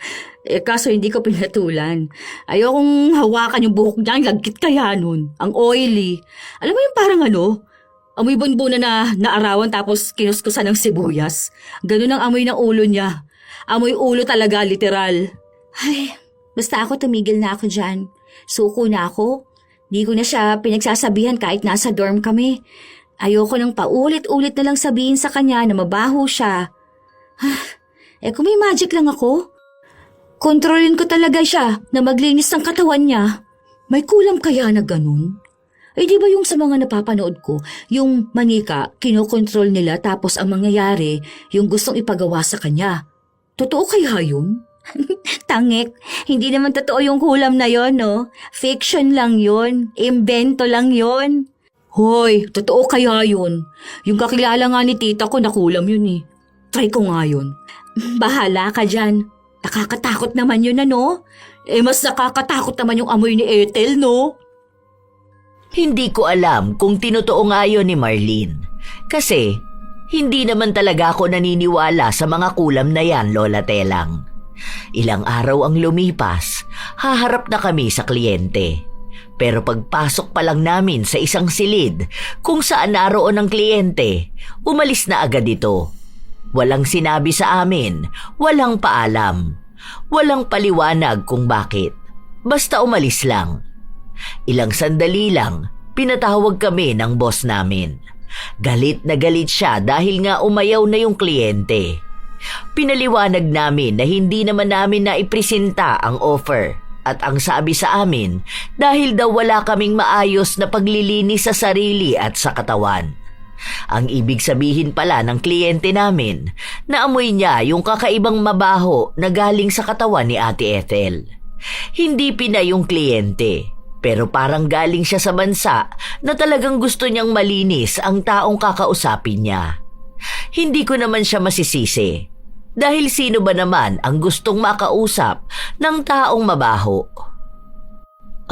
Kaso hindi ko pinatulan. Ayokong hawakan yung buhok niya, ang lagkit kaya nun. Ang oily. Alam mo yung parang amoy bunbuna na naarawan tapos kinuskusan ng sibuyas. Ganun ang amoy ng ulo niya. Amoy ulo talaga, literal. Ay, basta ako tumigil na ako dyan. Suko na ako. Di ko na siya pinagsasabihan kahit nasa dorm kami. Ayoko nang paulit-ulit na lang sabihin sa kanya na mabaho siya. Kung may magic lang ako, kontrolin ko talaga siya na maglinis ng katawan niya. May kulam kaya na ganun? Di ba yung sa mga napapanood ko, yung manika, kinokontrol nila tapos ang mangyayari, yung gustong ipagawa sa kanya. Totoo kaya yun? Tangik, hindi naman totoo yung kulam na yon, no? Fiction lang yon, imbento lang yon. Hoy, totoo kaya yun? Yung kakilala nga ni tita ko nakulam yun eh. Try ko nga yun. Bahala ka dyan. Nakakatakot naman yun, ano? Mas nakakatakot naman yung amoy ni Ethel, no? Hindi ko alam kung tinotoo nga yun ni Marlene. Kasi hindi naman talaga ako naniniwala sa mga kulam na yan, Lola Telang. Ilang araw ang lumipas, haharap na kami sa kliyente. Pero pagpasok pa lang namin sa isang silid kung saan naroon ang kliyente, umalis na agad ito. Walang sinabi sa amin, walang paalam, walang paliwanag kung bakit. Basta umalis lang. Ilang sandali lang, pinatawag kami ng boss namin. Galit na galit siya dahil nga umayaw na yung kliyente. Pinaliwanag namin na hindi naman namin naipresenta ang offer at ang sabi sa amin dahil daw wala kaming maayos na paglilinis sa sarili at sa katawan. Ang ibig sabihin pala ng kliyente namin na amoy niya yung kakaibang mabaho na galing sa katawan ni Ate Ethel. Hindi pinay yung kliyente, pero parang galing siya sa bansa na talagang gusto niyang malinis ang taong kakausapin niya. Hindi ko naman siya masisisi. Dahil sino ba naman ang gustong makausap ng taong mabaho?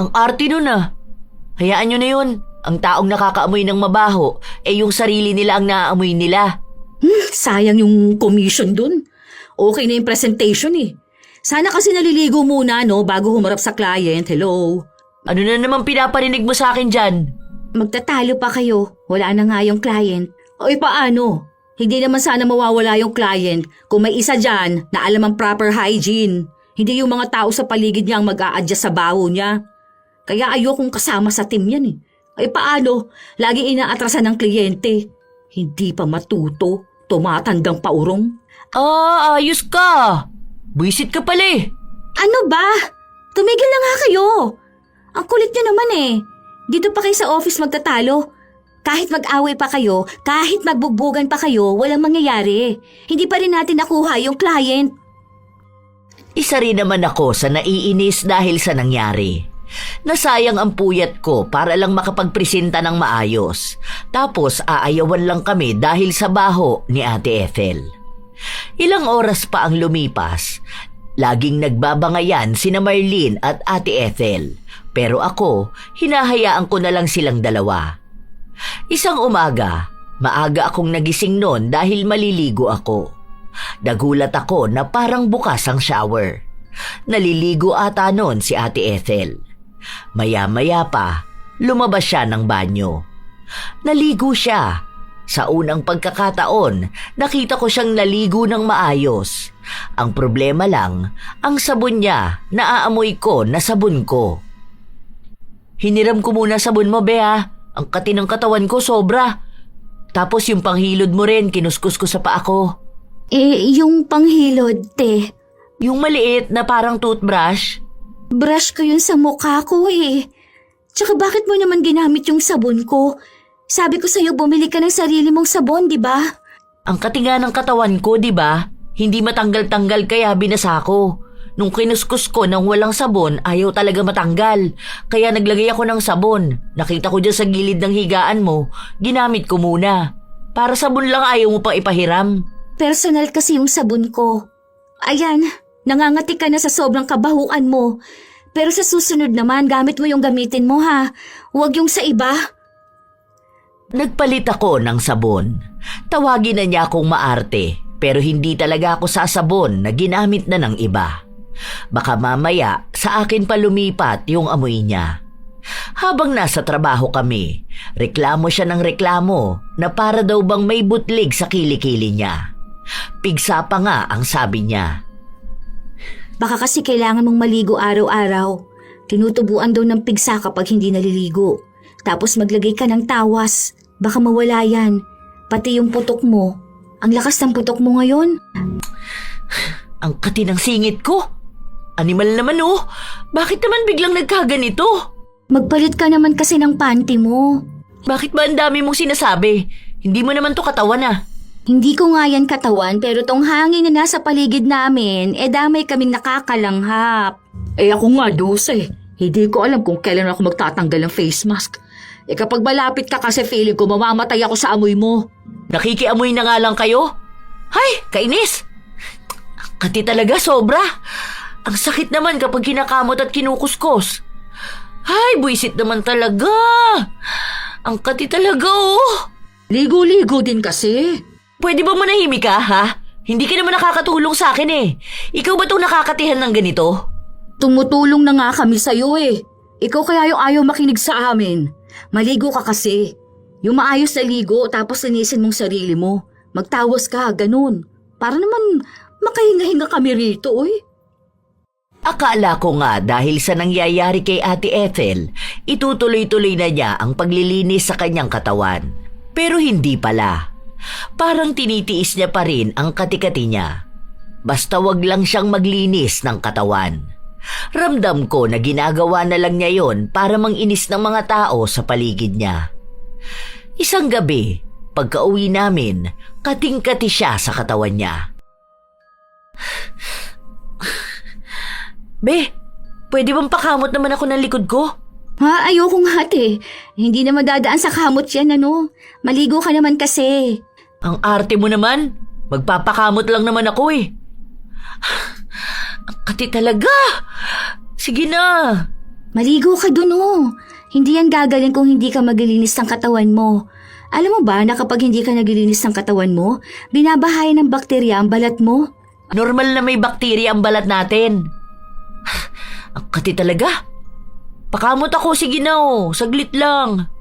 Ang arte nun ah. Hayaan nyo na yun. Ang taong nakakaamoy ng mabaho, yung sarili nila ang naaamoy nila. Sayang yung commission dun. Okay na yung presentation eh. Sana kasi naliligo muna no bago humarap sa client. Hello? Ano na naman pinaparinig mo sa akin dyan? Magtatalo pa kayo. Wala na nga yung client. Paano? Hindi naman sana mawawala yung client kung may isa dyan na alam ang proper hygiene. Hindi yung mga tao sa paligid niya ang mag-a-adjust sa baho niya. Kaya ayokong kasama sa team yan eh. Paano? Lagi inaatrasan ng kliyente. Hindi pa matuto. Tumatandang paurong. Ayos ka. Buisit ka pala eh. Ano ba? Tumigil na nga kayo. Ang kulit niyo naman eh. Dito pa kayo sa office magtatalo. Kahit mag-away pa kayo, kahit magbugbugan pa kayo, walang mangyayari. Hindi pa rin natin nakuha yung client. Isa rin naman ako sa naiinis dahil sa nangyari. Nasayang ang puyat ko para lang makapagpresenta ng maayos. Tapos aayawan lang kami dahil sa baho ni Ate Ethel. Ilang oras pa ang lumipas. Laging nagbabangayan sina Marlene at Ate Ethel. Pero ako, hinahayaan ko na lang silang dalawa. Isang umaga, maaga akong nagising noon dahil maliligo ako. Nagulat ako na parang bukas ang shower. Naliligo ata noon si Ate Ethel. Maya-maya pa, lumabas siya ng banyo. Naligo siya. Sa unang pagkakataon, nakita ko siyang naligo ng maayos. Ang problema lang, ang sabon niya, naaamoy ko na sabon ko. Hiniram ko muna sabon mo, Bea. Ang kati ng katawan ko sobra. Tapos yung panghilod mo rin, kinuskus ko sa paa ko. Yung panghilod, te. Yung maliit na parang toothbrush. Brush ko yun sa mukha ko eh. Tsaka bakit mo naman ginamit yung sabon ko? Sabi ko sa'yo bumili ka ng sarili mong sabon, di ba? Ang katinga ng katawan ko, di ba? Hindi matanggal-tanggal kaya binasa ko. Nung kinuskus ko nang walang sabon, ayaw talaga matanggal. Kaya naglagay ako ng sabon. Nakita ko dyan sa gilid ng higaan mo, ginamit ko muna. Para sabon lang ayaw mo pang ipahiram. Personal kasi yung sabon ko. Ayan, nangangati ka na sa sobrang kabahuan mo. Pero sa susunod naman, gamit mo yung gamitin mo ha. Huwag yung sa iba. Nagpalit ako ng sabon. Tawagin na niya akong maarte, pero hindi talaga ako sasabon na ginamit na ng iba. Baka mamaya sa akin pa lumipat yung amoy niya. Habang nasa trabaho kami, reklamo siya ng reklamo na para daw bang may butlig sa kilikili niya. Pigsa pa nga ang sabi niya. Baka kasi kailangan mong maligo araw-araw. Tinutubuan daw ng pigsa kapag hindi naliligo. Tapos maglagay ka ng tawas. Baka mawala yan. Pati yung putok mo. Ang lakas ng putok mo ngayon. Ang kati ng singit ko. Animal naman oh. Bakit naman biglang nagkaganito? Magpalit ka naman kasi ng panty mo. Bakit ba ang dami mong sinasabi? Hindi mo naman to katawan ah. Hindi ko nga yan katawan pero tong hangin na nasa paligid namin, damay kaming nakakalanghap. Ako nga, Dose. Hindi ko alam kung kailan ako magtatanggal ng face mask. Kapag malapit ka kasi feeling ko mamamatay ako sa amoy mo. Nakikiamoy na nga lang kayo? Hay, kainis! Kati talaga, sobra. Ang sakit naman kapag kinakamot at kinukuskus. Hay, buisit naman talaga. Ang kati talaga, oh. Ligo-ligo din kasi. Pwede ba manahimik ka, ha? Hindi ka naman nakakatulong sa akin eh. Ikaw ba itong nakakatihan ng ganito? Tumutulong na nga kami sa'yo eh. Ikaw kaya yung ayaw makinig sa amin. Maligo ka kasi. Yung maayos na ligo tapos linisin mong sarili mo. Magtawas ka, ganun. Para naman makahinga-hinga kami rito, oy. Akala ko nga dahil sa nangyayari kay Ate Ethel, itutuloy-tuloy na niya ang paglilinis sa kanyang katawan. Pero hindi pala. Parang tinitiis niya pa rin ang katikati niya. Basta wag lang siyang maglinis ng katawan. Ramdam ko na ginagawa na lang niya yon para manginis ng mga tao sa paligid niya. Isang gabi, pagka-uwi namin, kating-kati siya sa katawan niya. Be, pwede bang pakamot naman ako ng likod ko? Ha, ayoko nga ate. Hindi na madadaan sa kamot yan ano. Maligo ka naman kasi. Ang arte mo naman. Magpapakamot lang naman ako eh. Ang kati talaga. Sige na. Maligo ka dun oh. Hindi yan gagaling kung hindi ka maglilinis ng katawan mo. Alam mo ba na kapag hindi ka naglilinis ng katawan mo, binabahayan ng bakterya ang balat mo? Normal na may bakterya ang balat natin. Ang kati talaga. Pakamot ako, sige na oh. Saglit lang.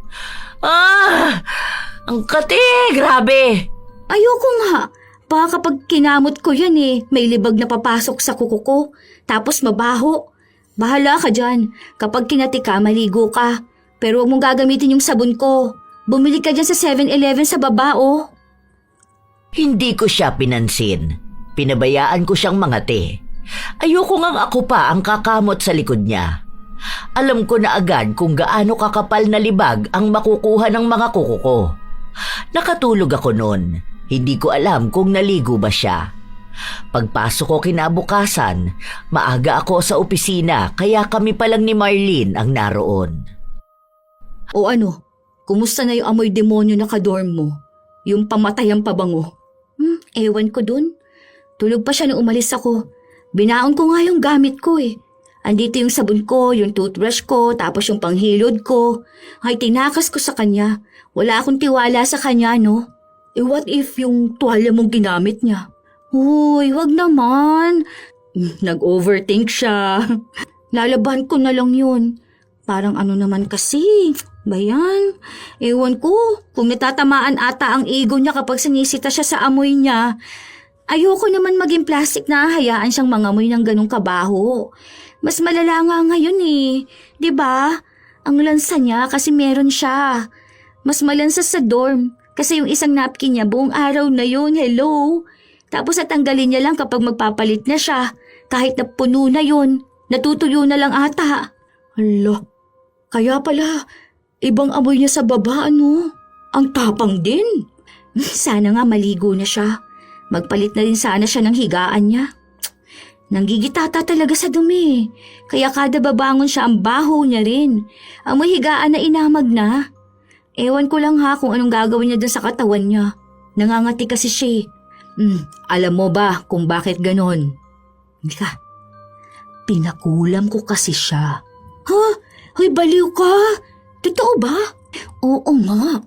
Ang kati, grabe. Ayoko nga. Baka kapag kinamot ko yan may libag na papasok sa kuko ko. Tapos mabaho. Bahala ka dyan. Kapag kinati ka, maligo ka. Pero huwag mong gagamitin yung sabon ko. Bumili ka dyan sa 7-Eleven sa baba oh. Hindi ko siya pinansin. Pinabayaan ko siyang mangati. Ayoko ngang ako pa ang kakamot sa likod niya. Alam ko na agad kung gaano kakapal na libag ang makukuha ng mga kuko ko. Nakatulog ako noon. Hindi ko alam kung naligo ba siya. Pagpasok ko kinabukasan, maaga ako sa opisina kaya kami pa lang ni Marlene ang naroon. O ano, kumusta na yung amoy demonyo na kadorm mo? Yung pamatayang pabango? Ewan ko dun. Tulog pa siya nung umalis ako. Binaon ko nga yung gamit ko eh. Andito yung sabon ko, yung toothbrush ko, tapos yung panghilod ko. Ay, tinakas ko sa kanya. Wala akong tiwala sa kanya, no? What if yung tuwalya mong ginamit niya? Uy, wag naman. Nag-overthink siya. Lalaban ko na lang yun. Parang ano naman kasi, bayan. Ewan ko, kung natatamaan ata ang ego niya kapag sinisita siya sa amoy niya. Ayoko naman maging plastic na hayaan siyang mangamoy ng ganong kabaho. Mas malala nga ngayon eh. 'Di ba? Ang lansa niya kasi meron siya. Mas malansa sa dorm kasi yung isang napkin niya buong araw na yun, hello. Tapos natanggalin niya lang kapag magpapalit na siya. Kahit na puno na yun, natutuyo na lang ata. Hala, kaya pala, ibang amoy niya sa baba, ano? Ang tapang din. Sana nga maligo na siya. Magpalit na rin sana siya ng higaan niya. Nanggigitata talaga sa dumi. Kaya kada babangon siya ang baho niya rin. Amoy higaan na inamag na. Ewan ko lang ha kung anong gagawin niya dun sa katawan niya. Nangangati kasi siya. Alam mo ba kung bakit ganon? Hindi ka. Pinakulam ko kasi siya. Ha? Hoy, baliw ka. Totoo ba? Oo nga.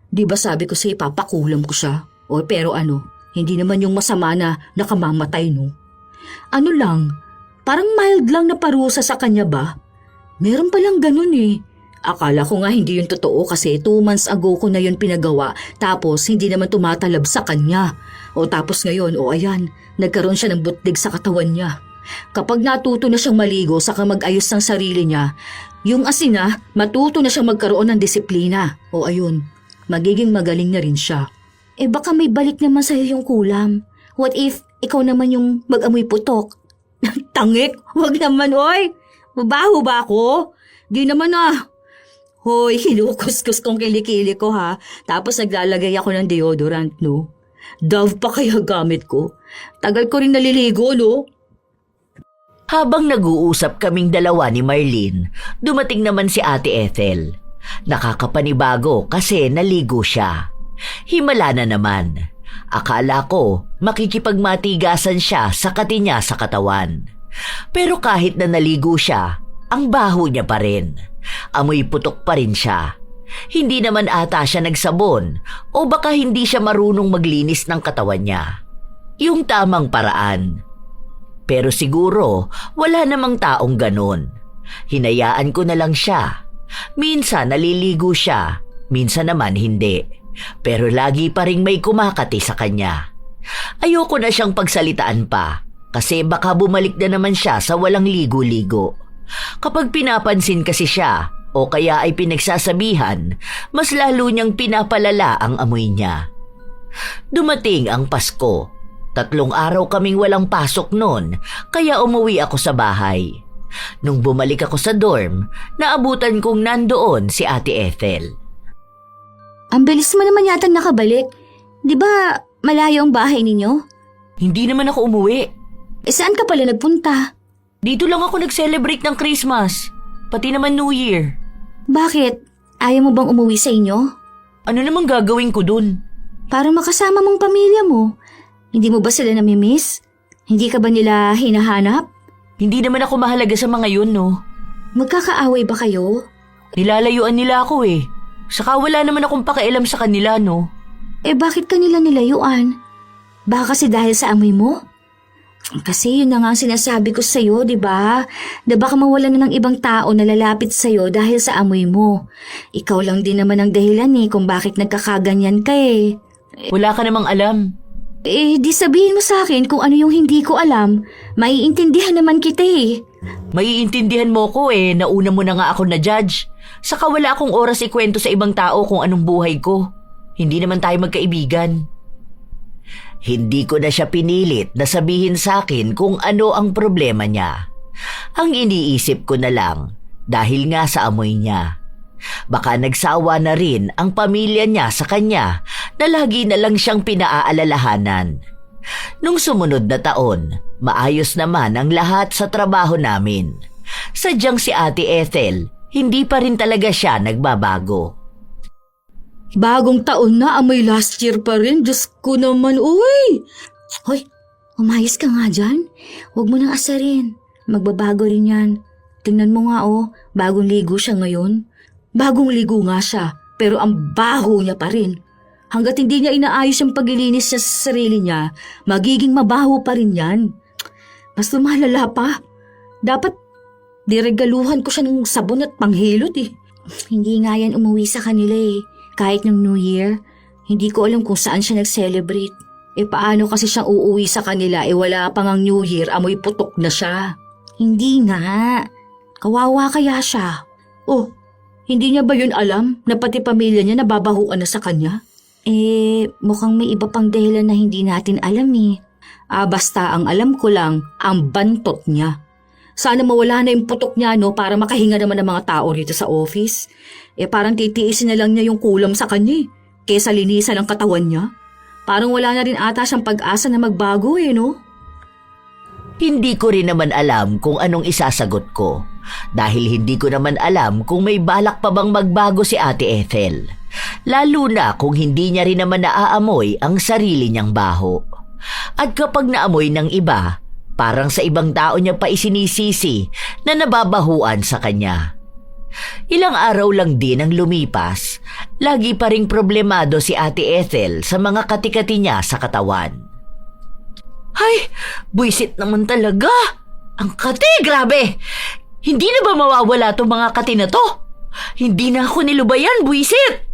Di ba sabi ko sa'yo papakulam ko siya? O pero ano, hindi naman yung masama na nakamamatay, no? Ano lang, parang mild lang na parusa sa kanya ba? Meron palang ganun eh. Akala ko nga hindi yun totoo kasi 2 months ago ko na yun pinagawa tapos hindi naman tumatalab sa kanya. O tapos ngayon, ayan, nagkaroon siya ng butlig sa katawan niya. Kapag natuto na siyang maligo saka mag-ayos ng sarili niya, yung asina, matuto na siyang magkaroon ng disiplina. O ayun, magiging magaling na rin siya. Baka may balik naman sa'yo yung kulam. What if ikaw naman yung mag-amoy putok? Tangik, wag naman oy. Mabaho ba ako? Di naman ah. Hoy, hinukuskus kong kilikili ko ha. Tapos naglalagay ako ng deodorant, no? Dove pa kaya gamit ko? Tagal ko rin naliligo, no? Habang nag-uusap kaming dalawa ni Marlene, dumating naman si Ate Ethel. Nakakapanibago kasi naligo siya. Himala na naman. Akala ko makikipagmatigasan siya sa kati niya sa katawan. Pero kahit na naligo siya, ang baho niya pa rin. Amoy putok pa rin siya. Hindi naman ata siya nagsabon o baka hindi siya marunong maglinis ng katawan niya. Yung tamang paraan. Pero siguro wala namang taong ganon. Hinayaan ko na lang siya. Minsan naliligo siya, minsan naman hindi. Pero lagi pa ring may kumakati sa kanya. Ayoko na siyang pagsalitaan pa kasi baka bumalik na naman siya sa walang ligo-ligo. Kapag pinapansin kasi siya o kaya ay pinagsasabihan, mas lalo niyang pinapalala ang amoy niya. Dumating ang Pasko. 3 araw kaming walang pasok noon kaya umuwi ako sa bahay. Nung bumalik ako sa dorm, naabutan kong nandoon si Ate Ethel. Ang bilis mo naman yata nakabalik. Di ba malayo ang bahay ninyo? Hindi naman ako umuwi. Saan ka pala nagpunta? Dito lang ako nag-celebrate ng Christmas, pati naman New Year. Bakit? Ayaw mo bang umuwi sa inyo? Ano namang gagawin ko dun? Para makasama mong pamilya mo. Hindi mo ba sila namimiss? Hindi ka ba nila hinahanap? Hindi naman ako mahalaga sa mga yun, no? Magkakaaway ba kayo? Nilalayuan nila ako eh. Saka wala naman akong pakialam sa kanila, no? Bakit ka nila nilayuan? Baka kasi dahil sa amoy mo? Kasi yun na nga ang sinasabi ko sa'yo, di ba? Na baka mawalan na ng ibang tao na lalapit sa'yo dahil sa amoy mo. Ikaw lang din naman ang dahilan kung bakit nagkakaganyan ka eh. Wala ka namang alam. Di sabihin mo sa akin kung ano yung hindi ko alam. Maiintindihan naman kita eh. Maiintindihan mo ko eh, nauna mo na nga ako na judge. Saka wala akong oras ikwento sa ibang tao kung anong buhay ko. Hindi naman tayo magkaibigan. Hindi ko na siya pinilit na sabihin sa akin kung ano ang problema niya. Ang iniisip ko na lang, dahil nga sa amoy niya. Baka nagsawa na rin ang pamilya niya sa kanya na lagi na lang siyang pinaaalalahanan. Nung sumunod na taon, maayos naman ang lahat sa trabaho namin. Sadyang si Ate Ethel, hindi pa rin talaga siya nagbabago. Bagong taon na, amoy last year pa rin. Diyos ko naman, uy! Hoy, umayos ka nga dyan. Huwag mo nang asarin. Magbabago rin yan. Tingnan mo nga bagong ligo siya ngayon. Bagong ligo nga siya, pero ang baho niya pa rin. Hanggat hindi niya inaayos ang paglilinis niya sa sarili niya, magiging mabaho pa rin yan. Mas lumalala pa. Dapat diregaluhan ko siya ng sabon at panghilot eh. Hindi nga yan umuwi sa kanila eh. Kahit ng New Year, hindi ko alam kung saan siya nag-celebrate. Paano kasi siyang uuwi sa kanila wala pang ang New Year, amoy putok na siya. Hindi nga. Kawawa kaya siya. Oh, hindi niya ba yun alam na pati pamilya niya nababahuan na sa kanya? Mukhang may iba pang dahilan na hindi natin alam eh. Basta ang alam ko lang, ang bantot niya. Sana mawala na yung putok niya para makahinga naman ng mga tao dito sa office. Parang titiisin na lang niya yung kulam sa kanya kesa linisan ang katawan niya. Parang wala na rin ata siyang pag-asa na magbago no? Hindi ko rin naman alam kung anong isasagot ko dahil hindi ko naman alam kung may balak pa bang magbago si Ate Ethel. Lalo na kung hindi niya rin naman naaamoy ang sarili niyang baho. At kapag naamoy ng iba, parang sa ibang tao niya pa isinisisi na nababahuan sa kanya. Ilang araw lang din ang lumipas, lagi pa ring problemado si Ate Ethel sa mga katikati niya sa katawan. Ay, buisit naman talaga! Ang kati, grabe! Hindi na ba mawawala itong mga kati na to? Hindi na ako nilubayan, buisit!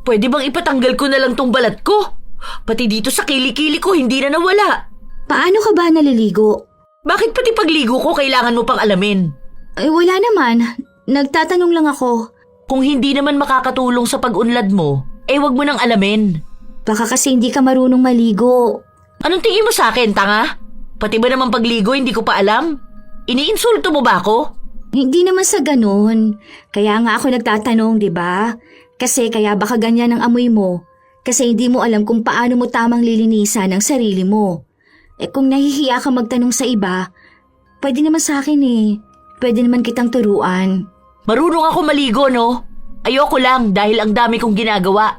Pwede bang ipatanggal ko na lang tong balat ko? Pati dito sa kilikili ko hindi na nawala. Paano ka ba naliligo? Bakit pati pagligo ko kailangan mo pang alamin? Wala naman. Nagtatanong lang ako. Kung hindi naman makakatulong sa pag-unlad mo, wag mo nang alamin. Baka kasi hindi ka marunong maligo. Anong tingin mo sa akin, tanga? Pati ba naman pagligo hindi ko pa alam? Iniinsulto mo ba ako? Hindi naman sa ganun. Kaya nga ako nagtatanong, di ba? Kasi kaya baka ganyan ang amoy mo. Kasi hindi mo alam kung paano mo tamang lilinisan ang sarili mo. Kung nahihiya ka magtanong sa iba, pwede naman sa akin Pwede naman kitang turuan. Marunong ako maligo, no? Ayoko lang dahil ang dami kong ginagawa.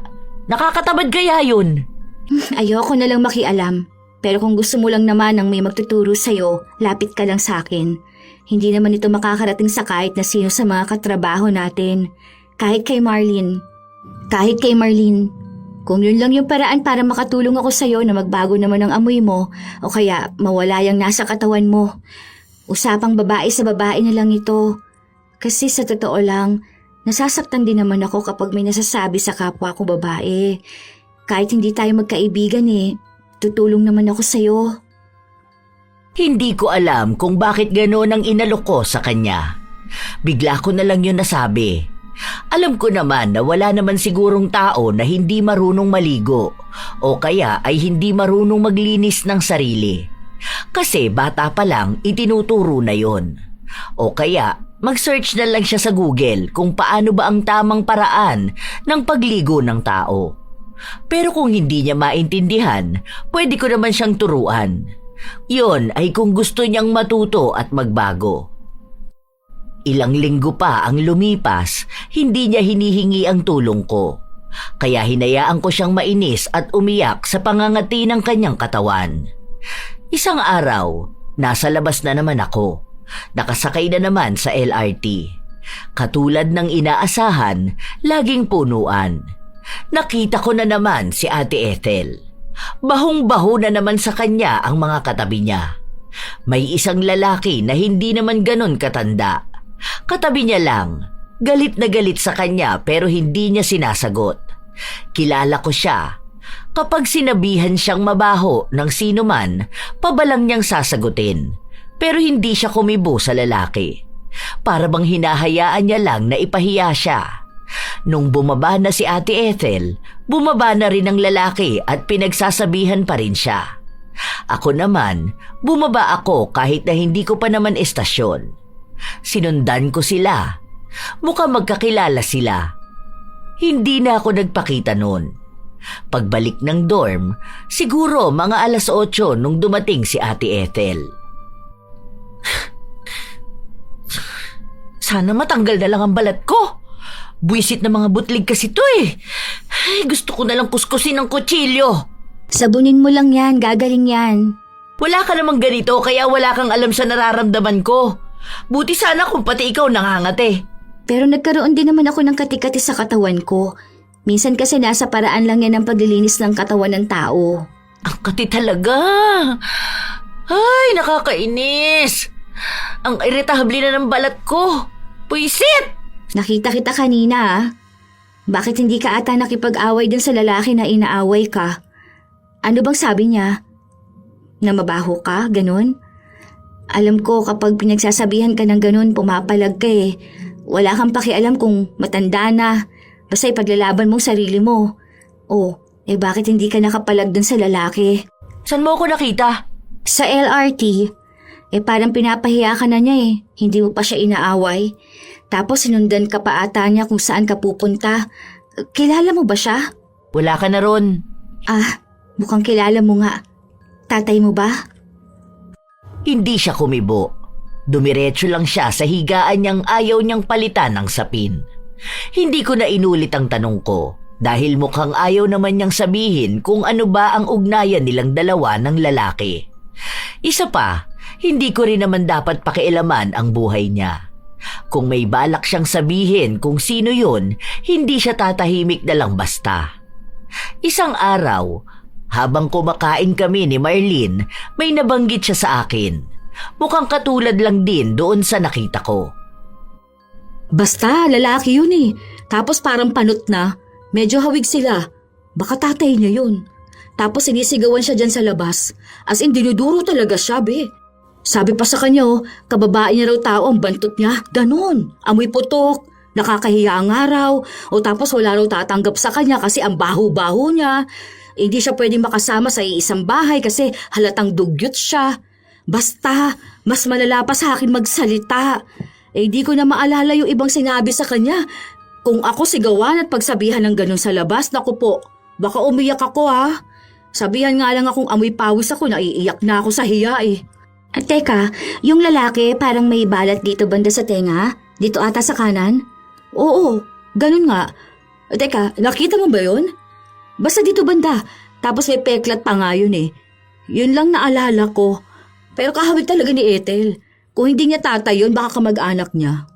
Nakakatamad kaya yun. Ayoko na lang makialam. Pero kung gusto mo lang naman ng may magtuturo sa'yo, lapit ka lang sa akin. Hindi naman ito makakarating sa kahit na sino sa mga katrabaho natin. Kahit kay Marlene. Kung yun lang yung paraan para makatulong ako sa'yo na magbago naman ang amoy mo o kaya mawala yung nasa katawan mo. Usapang babae sa babae na lang ito. Kasi sa totoo lang, nasasaktan din naman ako kapag may nasasabi sa kapwa ko babae. Kahit hindi tayo magkaibigan tutulong naman ako sa'yo. Hindi ko alam kung bakit gano'n ang inalok ko sa kanya. Bigla ko na lang yun nasabi. Alam ko naman na wala naman sigurong tao na hindi marunong maligo o kaya ay hindi marunong maglinis ng sarili. Kasi bata pa lang itinuturo na yon. O kaya mag-search na lang siya sa Google kung paano ba ang tamang paraan ng pagligo ng tao. Pero kung hindi niya maintindihan, pwede ko naman siyang turuan. Yon ay kung gusto niyang matuto at magbago. Ilang linggo pa ang lumipas, hindi niya hinihingi ang tulong ko. Kaya hinayaan ko siyang mainis at umiyak sa pangangati ng kanyang katawan. Isang araw, nasa labas na naman ako. Nakasakay na naman sa LRT. Katulad ng inaasahan, laging punuan. Nakita ko na naman si Ate Ethel. Bahong-baho na naman sa kanya ang mga katabi niya. May isang lalaki na hindi naman ganon katanda. Katabi niya lang, galit na galit sa kanya pero hindi niya sinasagot. Kilala ko siya. Kapag sinabihan siyang mabaho ng sino man, pabalang niyang sasagutin. Pero hindi siya kumibo sa lalaki. Para bang hinahayaan niya lang na ipahiya siya. Nung bumaba na si Ate Ethel, bumaba na rin ang lalaki at pinagsasabihan pa rin siya. Ako naman, bumaba ako kahit na hindi ko pa naman estasyon. Sinundan ko sila. Mukhang magkakilala sila. Hindi na ako nagpakita noon. Pagbalik ng dorm, siguro mga 8:00 nung dumating si Ate Ethel. Sana matanggal na lang ang balat ko. Buwisit na mga butlig kasi to eh. Ay, gusto ko na lang kuskusin ng kutsilyo. Sabunin mo lang yan, gagaling yan. Wala ka namang ganito kaya wala kang alam sa nararamdaman ko. Buti sana kung pati ikaw nangangate. Pero nagkaroon din naman ako ng kati-kati sa katawan ko. Minsan kasi nasa paraan lang yan ang paglilinis ng katawan ng tao. Ang kati talaga. Ay, nakakainis. Ang irritable na ng balat ko. Puisit! Nakita kita kanina ah. Bakit hindi ka ata nakipag-away dun sa lalaki na inaaway ka? Ano bang sabi niya? Na mabaho ka? Ganon? Alam ko kapag pinagsasabihan ka ng ganon, pumapalag ka eh. Wala kang pakialam kung matanda na. Basta ipaglalaban mong sarili mo. Oh, bakit hindi ka nakapalag dun sa lalaki? Saan mo ako nakita? Sa LRT. Parang pinapahiya ka na niya eh. Hindi mo pa siya inaaway. Tapos sinundan ka pa ata niya kung saan ka pupunta. Kilala mo ba siya? Wala ka na ron. Ah, mukhang kilala mo nga. Tatay mo ba? Hindi siya kumibo. Dumiretso lang siya sa higaan niyang ayaw niyang palitan ng sapin. Hindi ko na inulit ang tanong ko dahil mukhang ayaw naman niyang sabihin kung ano ba ang ugnayan nilang dalawa ng lalaki. Isa pa, hindi ko rin naman dapat pakialaman ang buhay niya. Kung may balak siyang sabihin kung sino yun, hindi siya tatahimik na lang basta. Isang araw, habang kumakain kami ni Marlene, may nabanggit siya sa akin. Mukhang katulad lang din doon sa nakita ko. Basta, lalaki yun eh. Tapos parang panot na. Medyo hawig sila. Baka tatay niya yun. Tapos sinisigawan siya dyan sa labas. As in, dinuduro talaga siya, be. Sabi pa sa kanya, kababae niya raw tao ang bantot niya. Ganon. Amoy putok. Nakakahiya nga raw. O tapos wala raw tatanggap sa kanya kasi ang baho-baho niya. Hindi siya pwedeng makasama sa iisang bahay kasi halatang dugyot siya. Basta, mas malala pa sa akin magsalita. Di ko na maalala yung ibang sinabi sa kanya. Kung ako sigawan at pagsabihan ng ganun sa labas, naku po, baka umiyak ako ha. Sabihan nga lang akong amoy pawis ako, naiiyak na ako sa hiya eh. Teka, yung lalaki parang may balat dito banda sa tenga? Dito ata sa kanan? Oo, ganun nga. Teka, nakita mo ba yun? Basta dito banda, tapos may peklat pa nga yun eh. Yun lang naalala ko. Pero kahawig talaga ni Ethel. Kung hindi niya tatay yun, baka kamag-anak niya.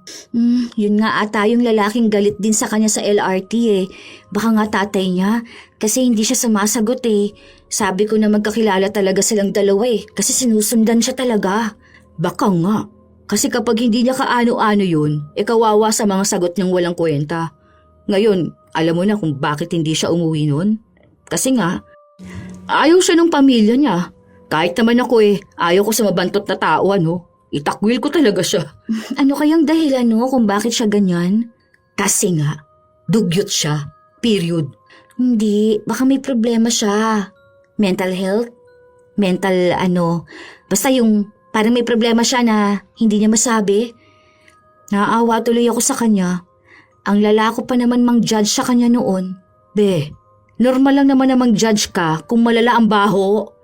Yun nga ata yung lalaking galit din sa kanya sa LRT eh. Baka nga tatay niya. Kasi hindi siya sumasagot eh. Sabi ko na magkakilala talaga silang dalawa eh. Kasi sinusundan siya talaga. Baka nga. Kasi kapag hindi niya kaano-ano yun, kawawa sa mga sagot niyang walang kwenta. Ngayon, alam mo na kung bakit hindi siya umuwi nun? Kasi nga, ayaw siya ng pamilya niya. Kahit naman ako ayaw ko sa mabantot na tao Itakwil ko talaga siya. Ano kayang dahilan kung bakit siya ganyan? Kasi nga, dugyot siya. Period. Hindi, baka may problema siya. Mental health? Mental basta yung parang may problema siya na hindi niya masabi. Naawa tuloy ako sa kanya. Ang lalako pa naman mang-judge sa kanya noon. Be, normal lang naman na mang-judge ka kung malala ang baho.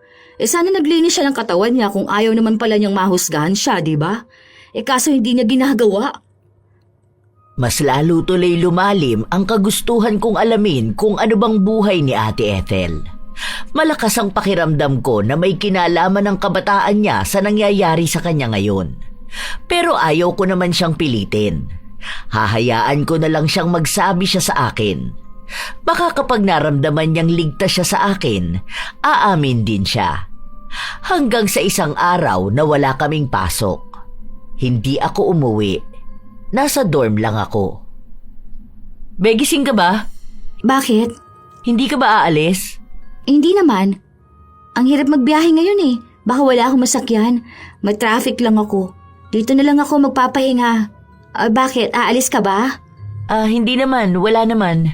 Sana naglinis siya ng katawan niya kung ayaw naman pala niyang mahusgahan siya, di ba? Kaso hindi niya ginagawa. Mas lalo tuloy lumalim ang kagustuhan kong alamin kung ano bang buhay ni Ate Ethel. Malakas ang pakiramdam ko na may kinalaman ng kabataan niya sa nangyayari sa kanya ngayon. Pero ayaw ko naman siyang pilitin. Hahayaan ko na lang siyang magsabi siya sa akin. Baka kapag naramdaman niyang ligtas siya sa akin, aamin din siya. Hanggang sa isang araw na wala kaming pasok. Hindi ako umuwi. Nasa dorm lang ako. Begising ka ba? Bakit? Hindi ka ba aalis? Hindi naman. Ang hirap magbiyahe ngayon eh. Baka wala akong masakyan. May traffic lang ako. Dito na lang ako magpapahinga. Bakit? Aalis ka ba? Hindi naman. Wala naman.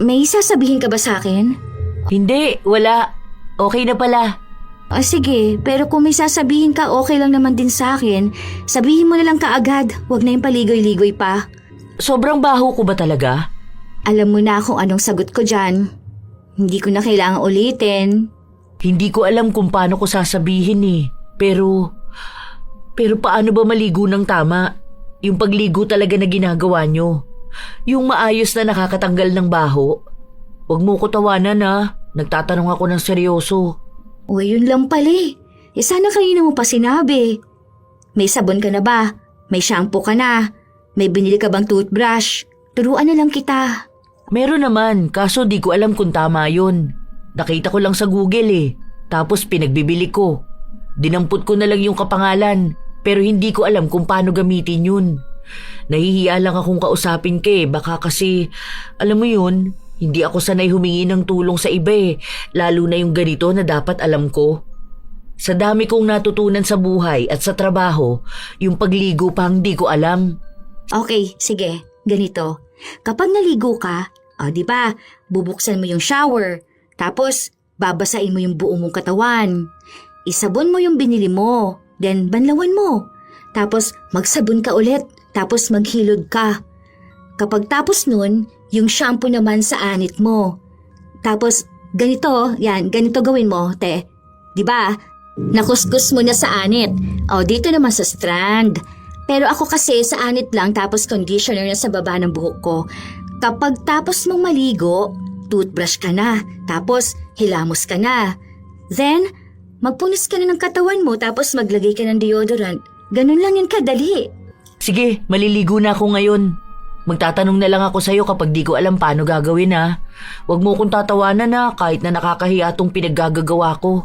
May sasabihin ka ba sa akin? Hindi. Wala. Okay na pala. Sige, pero kung may sasabihin ka, okay lang naman din sa akin. Sabihin mo na lang kaagad. Huwag na yung paligoy-ligoy pa. Sobrang baho ko ba talaga? Alam mo na kung anong sagot ko dyan. Hindi ko na kailangang ulitin. Hindi ko alam kung paano ko sasabihin eh. Pero paano ba maligo ng tama? Yung pagligo talaga na ginagawa nyo. Yung maayos na nakakatanggal ng baho. Huwag mo ko tawanan ha. Nagtatanong ako ng seryoso. O yun lang pala eh. Sana kanina mo pa sinabi. May sabon ka na ba? May shampoo ka na? May binili ka bang toothbrush? Turuan na lang kita. Meron naman, kaso di ko alam kung tama yun. Nakita ko lang sa Google eh. Tapos pinagbibili ko. Dinampot ko na lang yung kapangalan. Pero hindi ko alam kung paano gamitin yun. Nahihiya lang akong kausapin ka eh. Baka kasi, alam mo yun, hindi ako sanay humingi ng tulong sa iba eh. Lalo na yung ganito na dapat alam ko. Sa dami kong natutunan sa buhay at sa trabaho, yung pagligo pa hindi ko alam. Okay, sige. Ganito. Kapag naligo ka, di ba, bubuksan mo yung shower. Tapos, babasain mo yung buong mong katawan. Isabon mo yung binili mo. Then, banlawan mo. Tapos, magsabon ka ulit. Tapos, maghilod ka. Kapag tapos nun, yung shampoo naman sa anit mo. Tapos, ganito gawin mo, te. Diba? Nakuskus mo na sa anit. Dito naman sa strand. Pero ako kasi sa anit lang tapos conditioner na sa baba ng buhok ko. Kapag tapos mong maligo, toothbrush ka na. Tapos, hilamos ka na. Then, magpunis ka na ng katawan mo tapos maglagay ka ng deodorant. Ganun lang yun kadali. Sige, maliligo na ako ngayon. Magtatanong na lang ako sa'yo kapag di ko alam paano gagawin ha. Huwag mo kong tatawanan na kahit na nakakahiya tong pinaggagawa ko.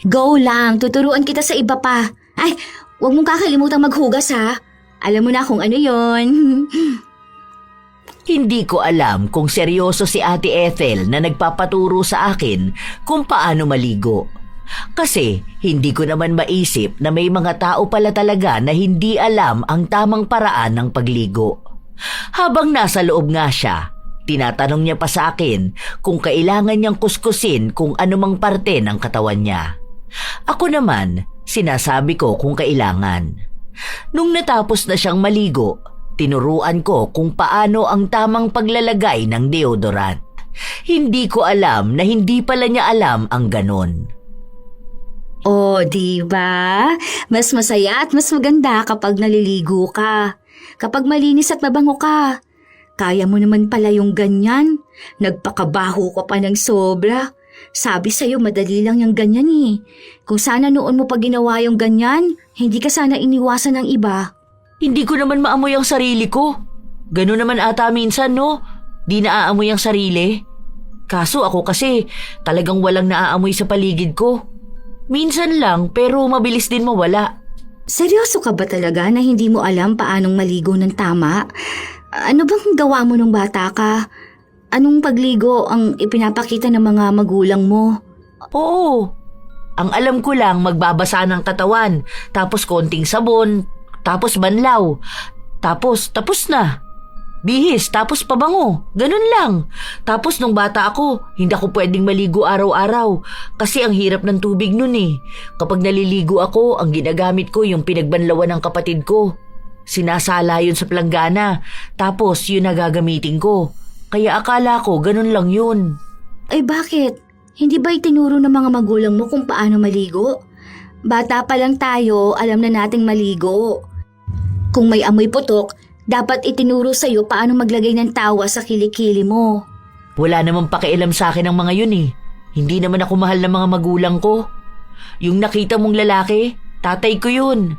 Go lang, tuturuan kita sa iba pa. Ay, huwag mong kakalimutan maghugas ha. Alam mo na kung ano yon. Hindi ko alam kung seryoso si Ate Ethel na nagpapaturo sa akin kung paano maligo. Kasi hindi ko naman maisip na may mga tao pala talaga na hindi alam ang tamang paraan ng pagligo. Habang nasa loob nga siya, tinatanong niya pa sa akin kung kailangan niyang kuskusin kung anumang parte ng katawan niya. Ako naman, sinasabi ko kung kailangan. Nung natapos na siyang maligo, tinuruan ko kung paano ang tamang paglalagay ng deodorant. Hindi ko alam na hindi pala niya alam ang ganon. Diba? Mas masaya at mas maganda kapag naliligo ka. Kapag malinis at mabango ka. Kaya mo naman pala yung ganyan. Nagpakabaho ka pa ng sobra. Sabi sa'yo madali lang yung ganyan eh. Kung sana noon mo pa ginawa yung ganyan, hindi ka sana iniwasan ng iba. Hindi ko naman maamoy ang sarili ko. Ganun naman ata minsan no? Di naaamoy ang sarili. Kaso ako kasi talagang walang naaamoy sa paligid ko. Minsan lang pero mabilis din mawala. Seryoso ka ba talaga na hindi mo alam paanong maligo ng tama? Ano bang gawa mo nung bata ka? Anong pagligo ang ipinapakita ng mga magulang mo? Oo. Ang alam ko lang magbabasa ng katawan, tapos konting sabon, tapos banlaw, tapos na. Bihis, tapos pabango. Ganun lang. Tapos nung bata ako, hindi ako pwedeng maligo araw-araw kasi ang hirap ng tubig nun eh. Kapag naliligo ako, ang ginagamit ko yung pinagbanlawan ng kapatid ko. Sinasala yun sa planggana, tapos yun na gagamitin ko. Kaya akala ko ganun lang yun. Ay bakit? Hindi ba itinuro ng mga magulang mo kung paano maligo? Bata pa lang tayo, alam na nating maligo. Kung may amoy putok, dapat itinuro sa'yo paano maglagay ng tawa sa kilikili mo. Wala namang pakialam sa akin ang mga yun eh. Hindi naman ako mahal ng mga magulang ko. Yung nakita mong lalaki, tatay ko yun.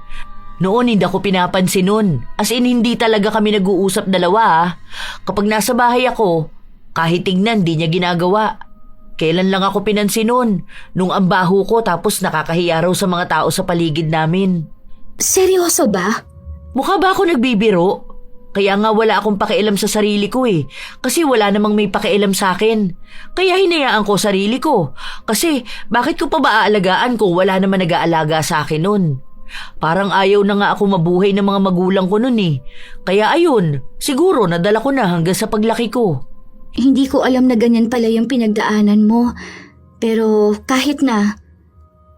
Noon hindi ako pinapansin nun. As in hindi talaga kami nag-uusap dalawa ah. Kapag nasa bahay ako, kahit tingnan di niya ginagawa. Kailan lang ako pinansin nun? Nung ang baho ko tapos nakakahiya raw sa mga tao sa paligid namin. Seryoso ba? Mukha ba ako nagbibiro? Kaya nga wala akong pakialam sa sarili ko eh. Kasi wala namang may pakialam sa akin. Kaya hinayaan ko sarili ko. Kasi bakit ko pa ba aalagaan kung wala naman nag-aalaga sa akin nun? Parang ayaw na nga ako mabuhay ng mga magulang ko nun eh. Kaya ayun, siguro nadala ko na hanggang sa paglaki ko. Hindi ko alam na ganyan pala yung pinagdaanan mo. Pero kahit na,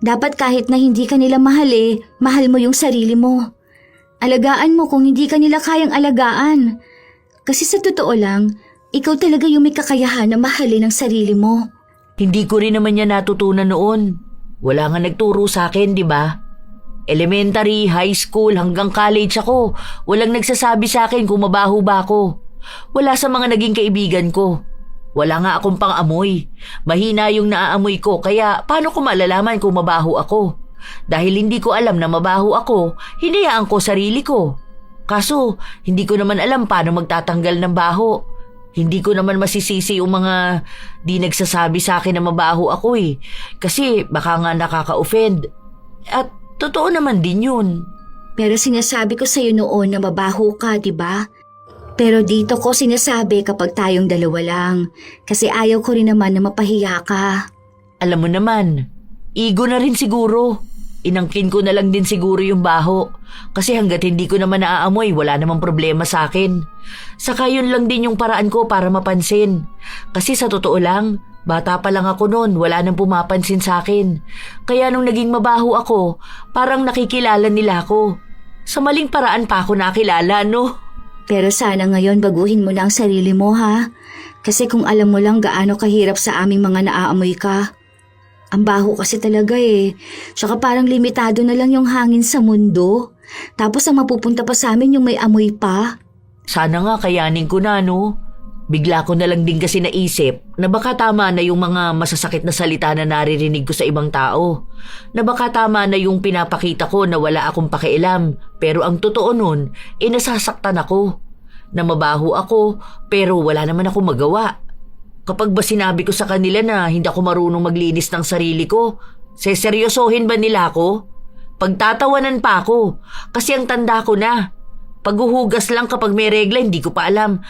dapat kahit na hindi ka nila mahal mahal mo yung sarili mo. Alagaan mo kung hindi ka nila kayang alagaan. Kasi sa totoo lang, ikaw talaga yung may kakayahan na mahalin ang sarili mo. Hindi ko rin naman niya natutunan noon. Wala nga nagturo sa akin, di ba? Elementary, high school, hanggang college ako. Walang nagsasabi sa akin kung mabaho ba ako. Wala sa mga naging kaibigan ko. Wala nga akong pang-amoy. Mahina yung naaamoy ko, kaya paano ko malalaman kung mabaho ako? Dahil hindi ko alam na mabaho ako, hinayaan ko sarili ko. Kaso, hindi ko naman alam paano magtatanggal ng baho. Hindi ko naman masisisi yung mga di nagsasabi sa akin na mabaho ako eh. Kasi baka nga nakaka-offend. At totoo naman din yun. Pero sinasabi ko sa'yo noon na mabaho ka, di ba? Pero dito ko sinasabi kapag tayong dalawa lang. Kasi ayaw ko rin naman na mapahiya ka. Alam mo naman, ego na rin siguro. Inangkin ko na lang din siguro yung baho. Kasi hanggat hindi ko naman naaamoy, wala namang problema sa akin. Saka yun lang din yung paraan ko para mapansin. Kasi sa totoo lang, bata pa lang ako noon, wala nang pumapansin sa akin. Kaya nung naging mabaho ako, parang nakikilala nila ako. Sa maling paraan pa ako nakilala, no? Pero sana ngayon baguhin mo na ang sarili mo, ha? Kasi kung alam mo lang gaano kahirap sa aming mga naaamoy ka. Ang baho kasi talaga eh. Tsaka parang limitado na lang yung hangin sa mundo. Tapos ang mapupunta pa sa amin yung may amoy pa. Sana nga kayanin ko na, no? Bigla ko na lang din kasi naisip na baka tama na yung mga masasakit na salita na naririnig ko sa ibang tao. Na baka tama na yung pinapakita ko na wala akong pakialam. Pero ang totoo nun, nasasaktan ako. Na mabaho ako, pero wala naman ako magawa. Kapag ba sinabi ko sa kanila na hindi ako marunong maglinis ng sarili ko, seseryosohin ba nila ako? Pagtatawanan pa ako, kasi ang tanda ko na. Paghuhugas lang kapag may regla, hindi ko pa alam.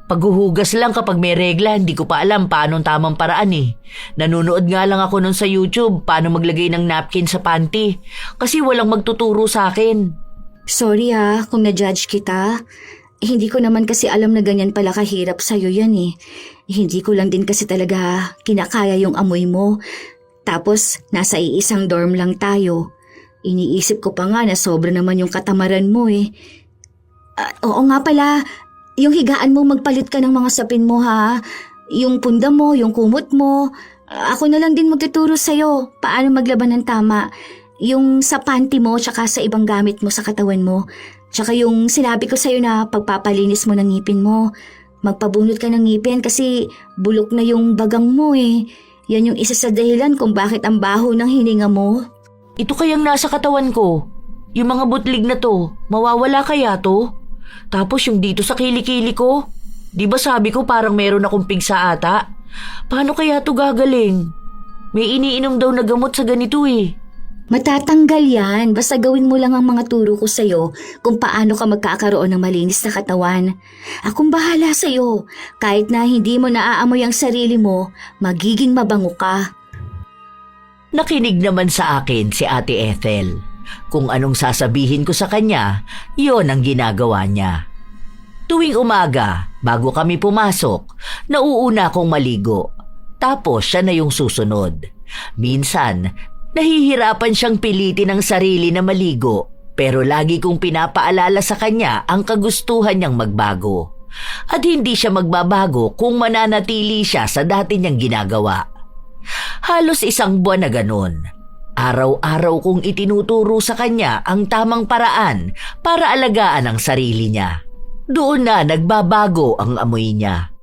Paghuhugas lang kapag may regla, hindi ko pa alam paano ang tamang paraan eh. Nanonood nga lang ako nun sa YouTube paano maglagay ng napkin sa panty. Kasi walang magtuturo sa akin. Sorry ha, kung na-judge kita. Hindi ko naman kasi alam na ganyan pala kahirap sa'yo yan eh. Hindi ko lang din kasi talaga kinakaya yung amoy mo. Tapos nasa iisang dorm lang tayo. Iniisip ko pa nga na sobra naman yung katamaran mo eh. Oo nga pala, yung higaan mo magpalit ka ng mga sapin mo ha. Yung punda mo, yung kumot mo. Ako na lang din magtuturo sa'yo paano maglaban ng tama. Yung sa panty mo tsaka sa ibang gamit mo sa katawan mo. Tsaka yung sinabi ko sa'yo na pagpapalinis mo ng ngipin mo. Magpabunot ka ng ngipin kasi bulok na yung bagang mo eh. Yan yung isa sa dahilan kung bakit ang baho ng hininga mo. Ito kayang nasa katawan ko. Yung mga butlig na to, mawawala kaya to? Tapos yung dito sa kilikili ko. Di ba sabi ko parang meron akong pigsa ata? Paano kaya to gagaling? May iniinom daw na gamot sa ganito eh. Matatanggal yan, basta gawin mo lang ang mga turo ko sa'yo kung paano ka magkakaroon ng malinis na katawan. Akong bahala sa'yo, kahit na hindi mo naaamoy ang sarili mo, magiging mabango ka. Nakinig naman sa akin si Ate Ethel. Kung anong sasabihin ko sa kanya, yon ang ginagawa niya. Tuwing umaga, bago kami pumasok, nauuna akong maligo. Tapos siya na yung susunod. Minsan, nahihirapan siyang pilitin ang sarili na maligo, pero lagi kong pinapaalala sa kanya ang kagustuhan niyang magbago. At hindi siya magbabago kung mananatili siya sa dati niyang ginagawa. Halos 1 buwan na ganun. Araw-araw kong itinuturo sa kanya ang tamang paraan para alagaan ang sarili niya. Doon na nagbabago ang amoy niya.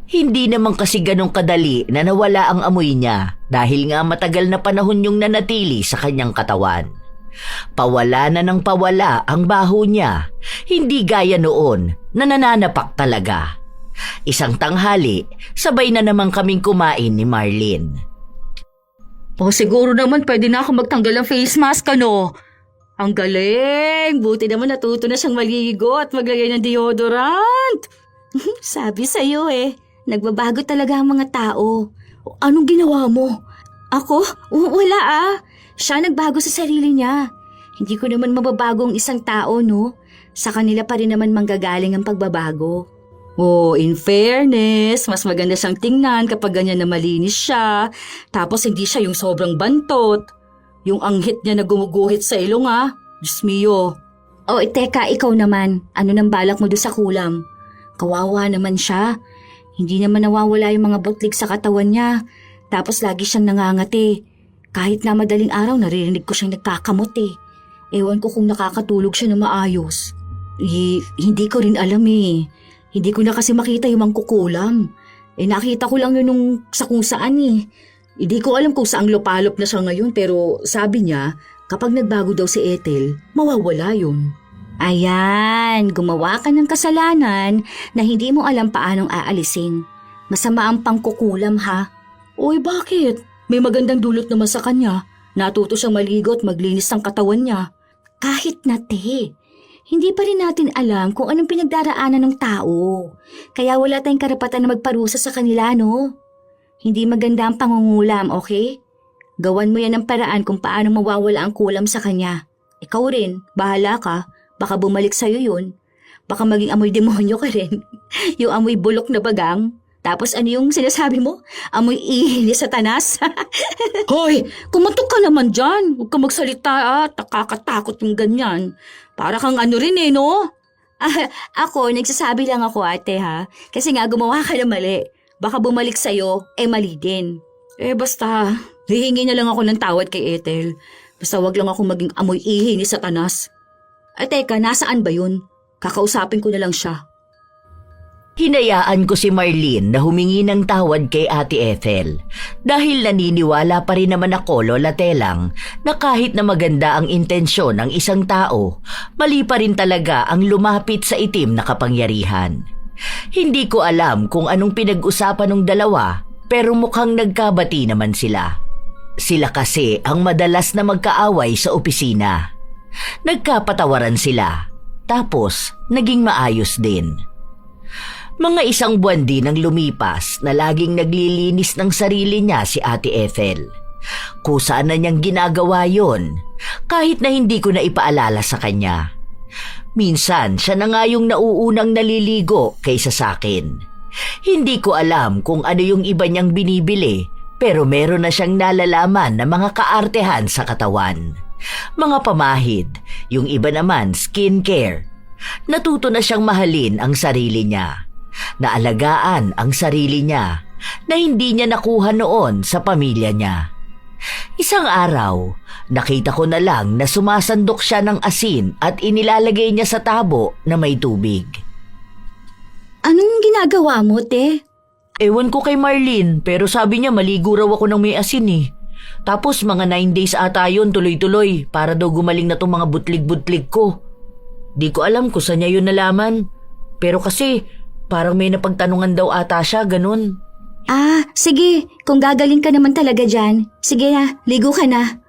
Hindi naman kasi ganong kadali na nawala ang amoy niya dahil nga matagal na panahon yung nanatili sa kanyang katawan. Pawala na ng pawala ang baho niya, hindi gaya noon na nananapak talaga. Isang tanghali, sabay na naman kaming kumain ni Marlene. O siguro naman pwede na ako magtanggal ng face mask, ano? Ang galing! Buti naman natuto na siyang maligo at maglagay ng deodorant. Sabi sa'yo eh, nagbabago talaga ang mga tao. Anong ginawa mo? Ako? Wala ah. Siya nagbago sa sarili niya. Hindi ko naman mababago ang isang tao, no? Sa kanila pa rin naman manggagaling ang pagbabago. Oh, in fairness, mas maganda siyang tingnan kapag ganyan na malinis siya. Tapos hindi siya yung sobrang bantot. Yung anghit niya na gumuguhit sa ilong ah. Diyos mio. Oh, teka, ikaw naman. Ano nang balak mo doon sa kulam? Kawawa naman siya. Hindi naman nawawala yung mga butlig sa katawan niya. Tapos lagi siyang nangangati. Kahit na madaling araw naririnig ko siyang nagkakamot eh. Ewan ko kung nakakatulog siya na maayos. Hindi ko rin alam eh. Hindi ko na kasi makita yung mangkukulam. Nakita ko lang yun nung sa kung saan eh. Hindi ko alam kung saang lupalop na siya ngayon pero sabi niya kapag nagbago daw si Ethel, mawawala yun. Ayan, gumawa ka ng kasalanan na hindi mo alam paanong aalisin. Masama ang pangkukulam ha. Oy, bakit? May magandang dulot naman sa kanya. Natuto siyang maligo at maglinis ng katawan niya. Kahit na te, hindi pa rin natin alam kung anong pinagdaraanan ng tao. Kaya wala tayong karapatan na magparusa sa kanila, no? Hindi maganda ang pangungulam, okay? Gawan mo yan ng paraan kung paano mawawala ang kulam sa kanya. Ikaw rin, bahala ka. Baka bumalik sa'yo yun. Baka maging amoy demonyo ka rin. Yung amoy bulok na bagang. Tapos ano yung sinasabi mo? Amoy ihi ni Satanas. Hoy, kumatok ka naman dyan. Huwag ka magsalita at nakakatakot yung ganyan. Para kang ano rin eh, no? Ako, nagsasabi lang ako ate ha. Kasi nga gumawa ka na mali. Baka bumalik sa'yo, mali din. Basta, hihingi na lang ako ng tawad kay Ethel. Basta wag lang ako maging amoy ihi ni Satanas. Teka, nasaan ba yun? Kakausapin ko na lang siya. Hinayaan ko si Marlene na humingi ng tawad kay Ate Ethel dahil naniniwala pa rin naman ako, Lola Telang, na kahit na maganda ang intensyon ng isang tao, mali pa rin talaga ang lumapit sa itim na kapangyarihan. Hindi ko alam kung anong pinag-usapan ng dalawa pero mukhang nagkabati naman sila. Sila kasi ang madalas na magkaaway sa opisina. Nagkapatawaran sila, tapos naging maayos din. Mga isang buwan din ang lumipas na laging naglilinis ng sarili niya si Ate Ethel. Kusa na niyang ginagawa yon, kahit na hindi ko na ipaalala sa kanya. Minsan siya na nga yung nauunang naliligo kaysa sa akin. Hindi ko alam kung ano yung iba niyang binibili, pero meron na siyang nalalaman na mga kaartehan sa katawan. Mga pamahid, yung iba naman skincare. Natuto na siyang mahalin ang sarili niya. Naalagaan ang sarili niya na hindi niya nakuha noon sa pamilya niya. Isang araw, nakita ko na lang na sumasandok siya ng asin at inilalagay niya sa tabo na may tubig. Anong ginagawa mo, te? Ewan ko kay Marlene pero sabi niya maligo raw ako ng may asin eh. Tapos mga 9 days ata yun tuloy-tuloy para daw gumaling na tong mga butlig-butlig ko. Di ko alam kung saan niya yun nalaman. Pero kasi parang may napagtanungan daw ata siya, ganun. Sige. Kung gagaling ka naman talaga dyan, sige na, ligo ka na.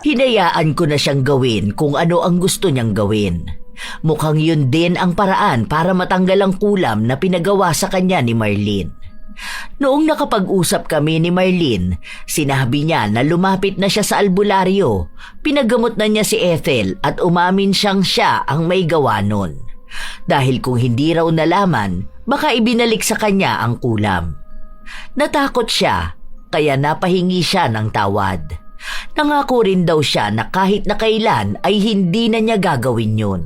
Hinayaan ko na siyang gawin kung ano ang gusto niyang gawin. Mukhang yun din ang paraan para matanggal ang kulam na pinagawa sa kanya ni Marlene. Noong nakapag-usap kami ni Marlene, sinabi niya na lumapit na siya sa albularyo, pinagamot na niya si Ethel at umamin siyang siya ang may gawa nun. Dahil kung hindi raw nalaman, baka ibinalik sa kanya ang kulam. Natakot siya, kaya napahingi siya ng tawad. Nangako rin daw siya na kahit na kailan ay hindi na niya gagawin yun.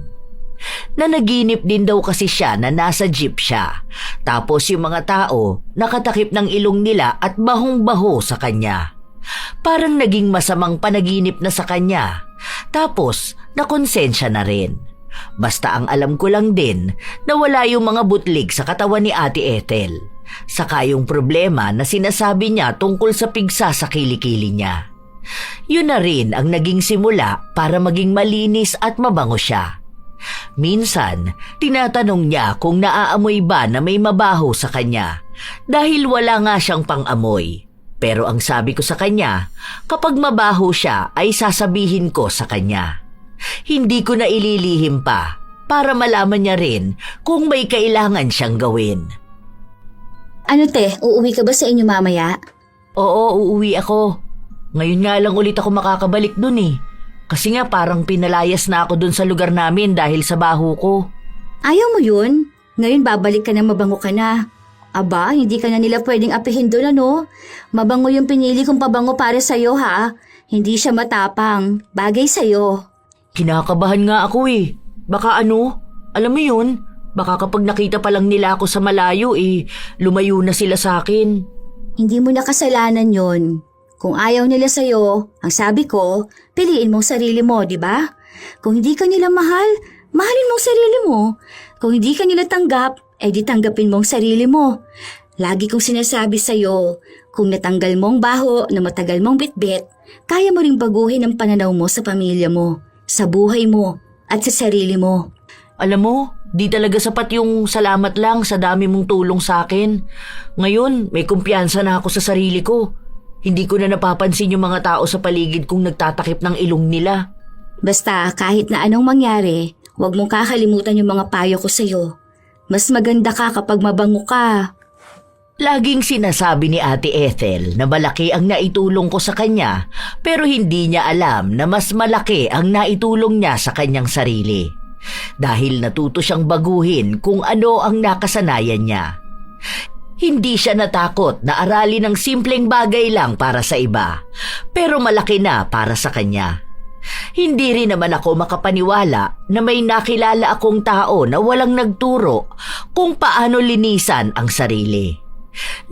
Nanaginip din daw kasi siya na nasa jeep siya. Tapos yung mga tao nakatakip ng ilong nila at bahong-baho sa kanya. Parang naging masamang panaginip na sa kanya. Tapos nakonsensya na rin. Basta ang alam ko lang din na wala yung mga butlig sa katawan ni Ate Ethel. Saka yung problema na sinasabi niya tungkol sa pigsa sa kilikili niya. Yun na rin ang naging simula para maging malinis at mabango siya. Minsan, tinatanong niya kung naaamoy ba na may mabaho sa kanya dahil wala nga siyang pang-amoy. Pero ang sabi ko sa kanya, kapag mabaho siya ay sasabihin ko sa kanya. Hindi ko na ililihim pa para malaman niya rin kung may kailangan siyang gawin. Ano te, uuwi ka ba sa inyo mamaya? Oo, uuwi ako. Ngayon nga lang ulit ako makakabalik dun eh. Kasi nga parang pinalayas na ako dun sa lugar namin dahil sa baho ko. Ayaw mo yun? Ngayon babalik ka na mabango ka na. Aba, hindi ka na nila pwedeng apihin doon ano? Mabango yung pinili kong pabango para sa'yo ha. Hindi siya matapang. Bagay sa'yo. Kinakabahan nga ako eh. Baka ano? Alam mo yun? Baka kapag nakita pa lang nila ako sa malayo lumayo na sila sa akin. Hindi mo na kasalanan yon. Kung ayaw nila sa'yo, ang sabi ko, piliin mong sarili mo, di ba? Kung hindi ka nila mahal, mahalin mong sarili mo. Kung hindi ka nila tanggap, di tanggapin mong sarili mo. Lagi kong sinasabi sa'yo, kung natanggal mong baho na matagal mong bitbit, kaya mo ring baguhin ang pananaw mo sa pamilya mo, sa buhay mo, at sa sarili mo. Alam mo, di talaga sapat yung salamat lang sa dami mong tulong sa akin. Ngayon, may kumpiyansa na ako sa sarili ko. Hindi ko na napapansin yung mga tao sa paligid kong nagtatakip ng ilong nila. Basta kahit na anong mangyari, huwag mong kakalimutan yung mga payo ko sa'yo. Mas maganda ka kapag mabango ka. Laging sinasabi ni Ate Ethel na malaki ang naitulong ko sa kanya, pero hindi niya alam na mas malaki ang naitulong niya sa kanyang sarili. Dahil natuto siyang baguhin kung ano ang nakasanayan niya. Hindi siya natakot na aralin ng simpleng bagay lang para sa iba, pero malaki na para sa kanya. Hindi rin naman ako makapaniwala na may nakilala akong tao na walang nagturo kung paano linisan ang sarili.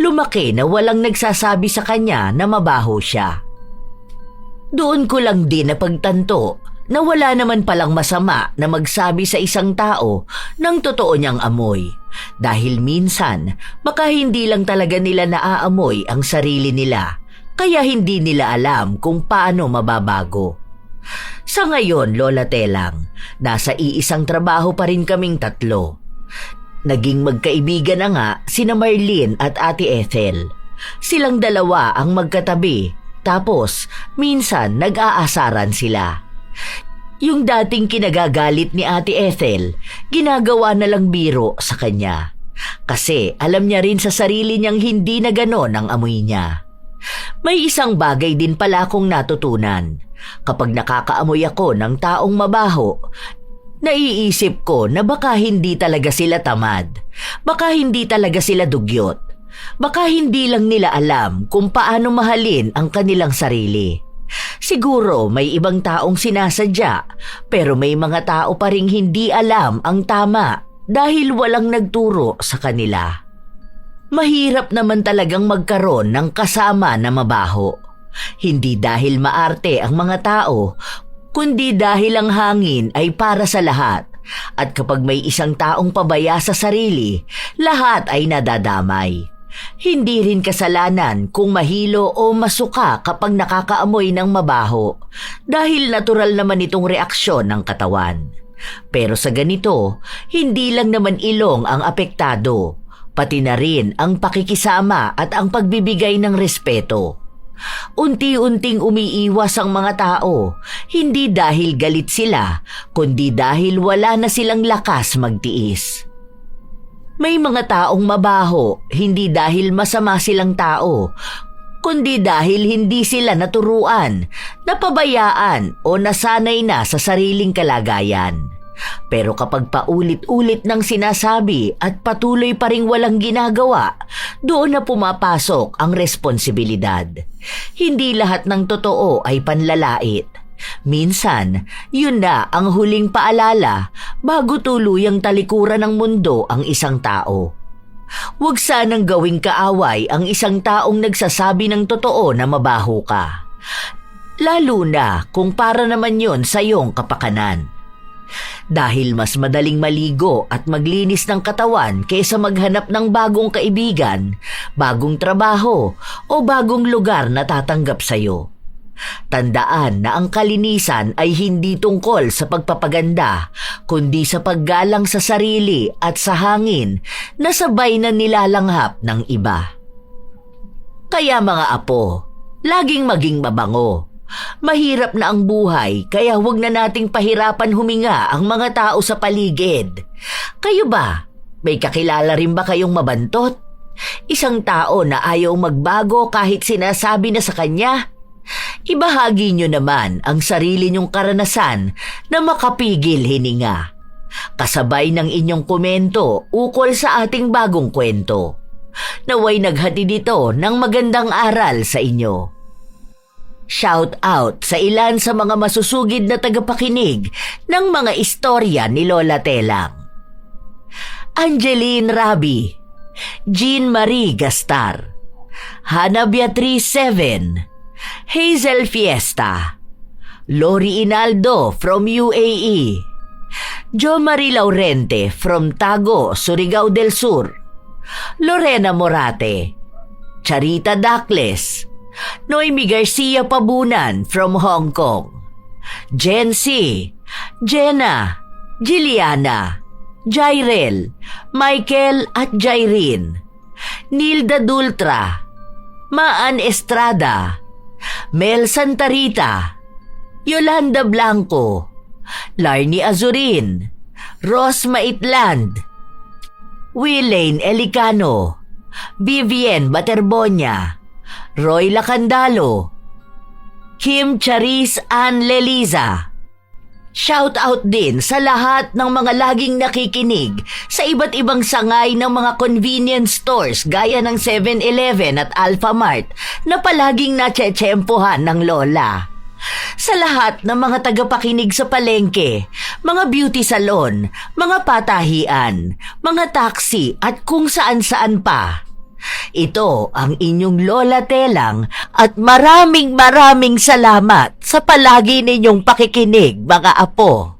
Lumaki na walang nagsasabi sa kanya na mabaho siya. Doon ko lang din napagtanto na wala naman palang masama na magsabi sa isang tao ng totoo niyang amoy. Dahil minsan, baka hindi lang talaga nila naaamoy ang sarili nila, kaya hindi nila alam kung paano mababago. Sa ngayon, Lola Telang, nasa iisang trabaho pa rin kaming tatlo. Naging magkaibigan na nga sina Marlene at Ate Ethel. Silang dalawa ang magkatabi, tapos minsan nag-aasaran sila. Yung dating kinagagalit ni Ate Ethel, ginagawa na lang biro sa kanya. Kasi alam niya rin sa sarili niyang hindi na ganon ang amoy niya. May isang bagay din pala akong natutunan. Kapag nakakaamoy ako ng taong mabaho, naiisip ko na baka hindi talaga sila tamad. Baka hindi talaga sila dugyot. Baka hindi lang nila alam kung paano mahalin ang kanilang sarili. Siguro may ibang taong sinasadya, pero may mga tao pa ring hindi alam ang tama dahil walang nagturo sa kanila. Mahirap naman talagang magkaroon ng kasama na mabaho. Hindi dahil maarte ang mga tao, kundi dahil ang hangin ay para sa lahat. At kapag may isang taong pabaya sa sarili, lahat ay nadadamay. Hindi rin kasalanan kung mahilo o masuka kapag nakakaamoy ng mabaho dahil natural naman itong reaksyon ng katawan. Pero sa ganito, hindi lang naman ilong ang apektado, pati na rin ang pakikisama at ang pagbibigay ng respeto. Unti-unting umiiwas ang mga tao, hindi dahil galit sila, kundi dahil wala na silang lakas magtiis. May mga taong mabaho, hindi dahil masama silang tao, kundi dahil hindi sila naturuan, napabayaan o nasanay na sa sariling kalagayan. Pero kapag paulit-ulit ng sinasabi at patuloy pa ring walang ginagawa, doon na pumapasok ang responsibilidad. Hindi lahat ng totoo ay panlalait. Minsan, yun na ang huling paalala bago tuluyang talikuran ng mundo ang isang tao. Huwag sanang gawing kaaway ang isang taong nagsasabi ng totoo na mabaho ka. Lalo na kung para naman yon sa iyong kapakanan. Dahil mas madaling maligo at maglinis ng katawan kaysa maghanap ng bagong kaibigan, bagong trabaho o bagong lugar na tatanggap sa iyo. Tandaan na ang kalinisan ay hindi tungkol sa pagpapaganda, kundi sa paggalang sa sarili at sa hangin na sabay na nilalanghap ng iba. Kaya mga apo, laging maging mabango. Mahirap na ang buhay, kaya huwag na nating pahirapan huminga ang mga tao sa paligid. Kayo ba? May kakilala rin ba kayong mabantot? Isang tao na ayaw magbago kahit sinasabi na sa kanya? Ibahagi nyo naman ang sarili nyong karanasan na makapigil hininga. Kasabay ng inyong komento ukol sa ating bagong kwento. Naway naghatid ito ng magandang aral sa inyo. Shout out sa ilan sa mga masusugid na tagapakinig ng mga istorya ni Lola Telang. Angeline Rabi, Jean Marie Gastar, Hana Beatriz 7, Hazel Fiesta, Lori Inaldo from UAE, Jo Marie Laurente from Tago, Surigao del Sur, Lorena Morate, Charita Dacles, Noemi Garcia Pabunan from Hong Kong, Jen C, Jenna, Giliana, Jairel, Michael at Jairine, Nilda Dultra, Maan Estrada, Mel Santarita, Yolanda Blanco, Larnie Azurin, Ros Maitland, Willaine Elicano, Vivienne Baterbonia, Roy Lacandalo, Kim Charis Ann Leliza. Shout out din sa lahat ng mga laging nakikinig sa iba't ibang sangay ng mga convenience stores gaya ng 7-Eleven at Alphamart na palaging natsetsempohan ng lola. Sa lahat ng mga tagapakinig sa palengke, mga beauty salon, mga patahian, mga taxi at kung saan-saan pa. Ito ang inyong Lola Telang at maraming salamat sa palagi ninyong pakikinig, mga apo.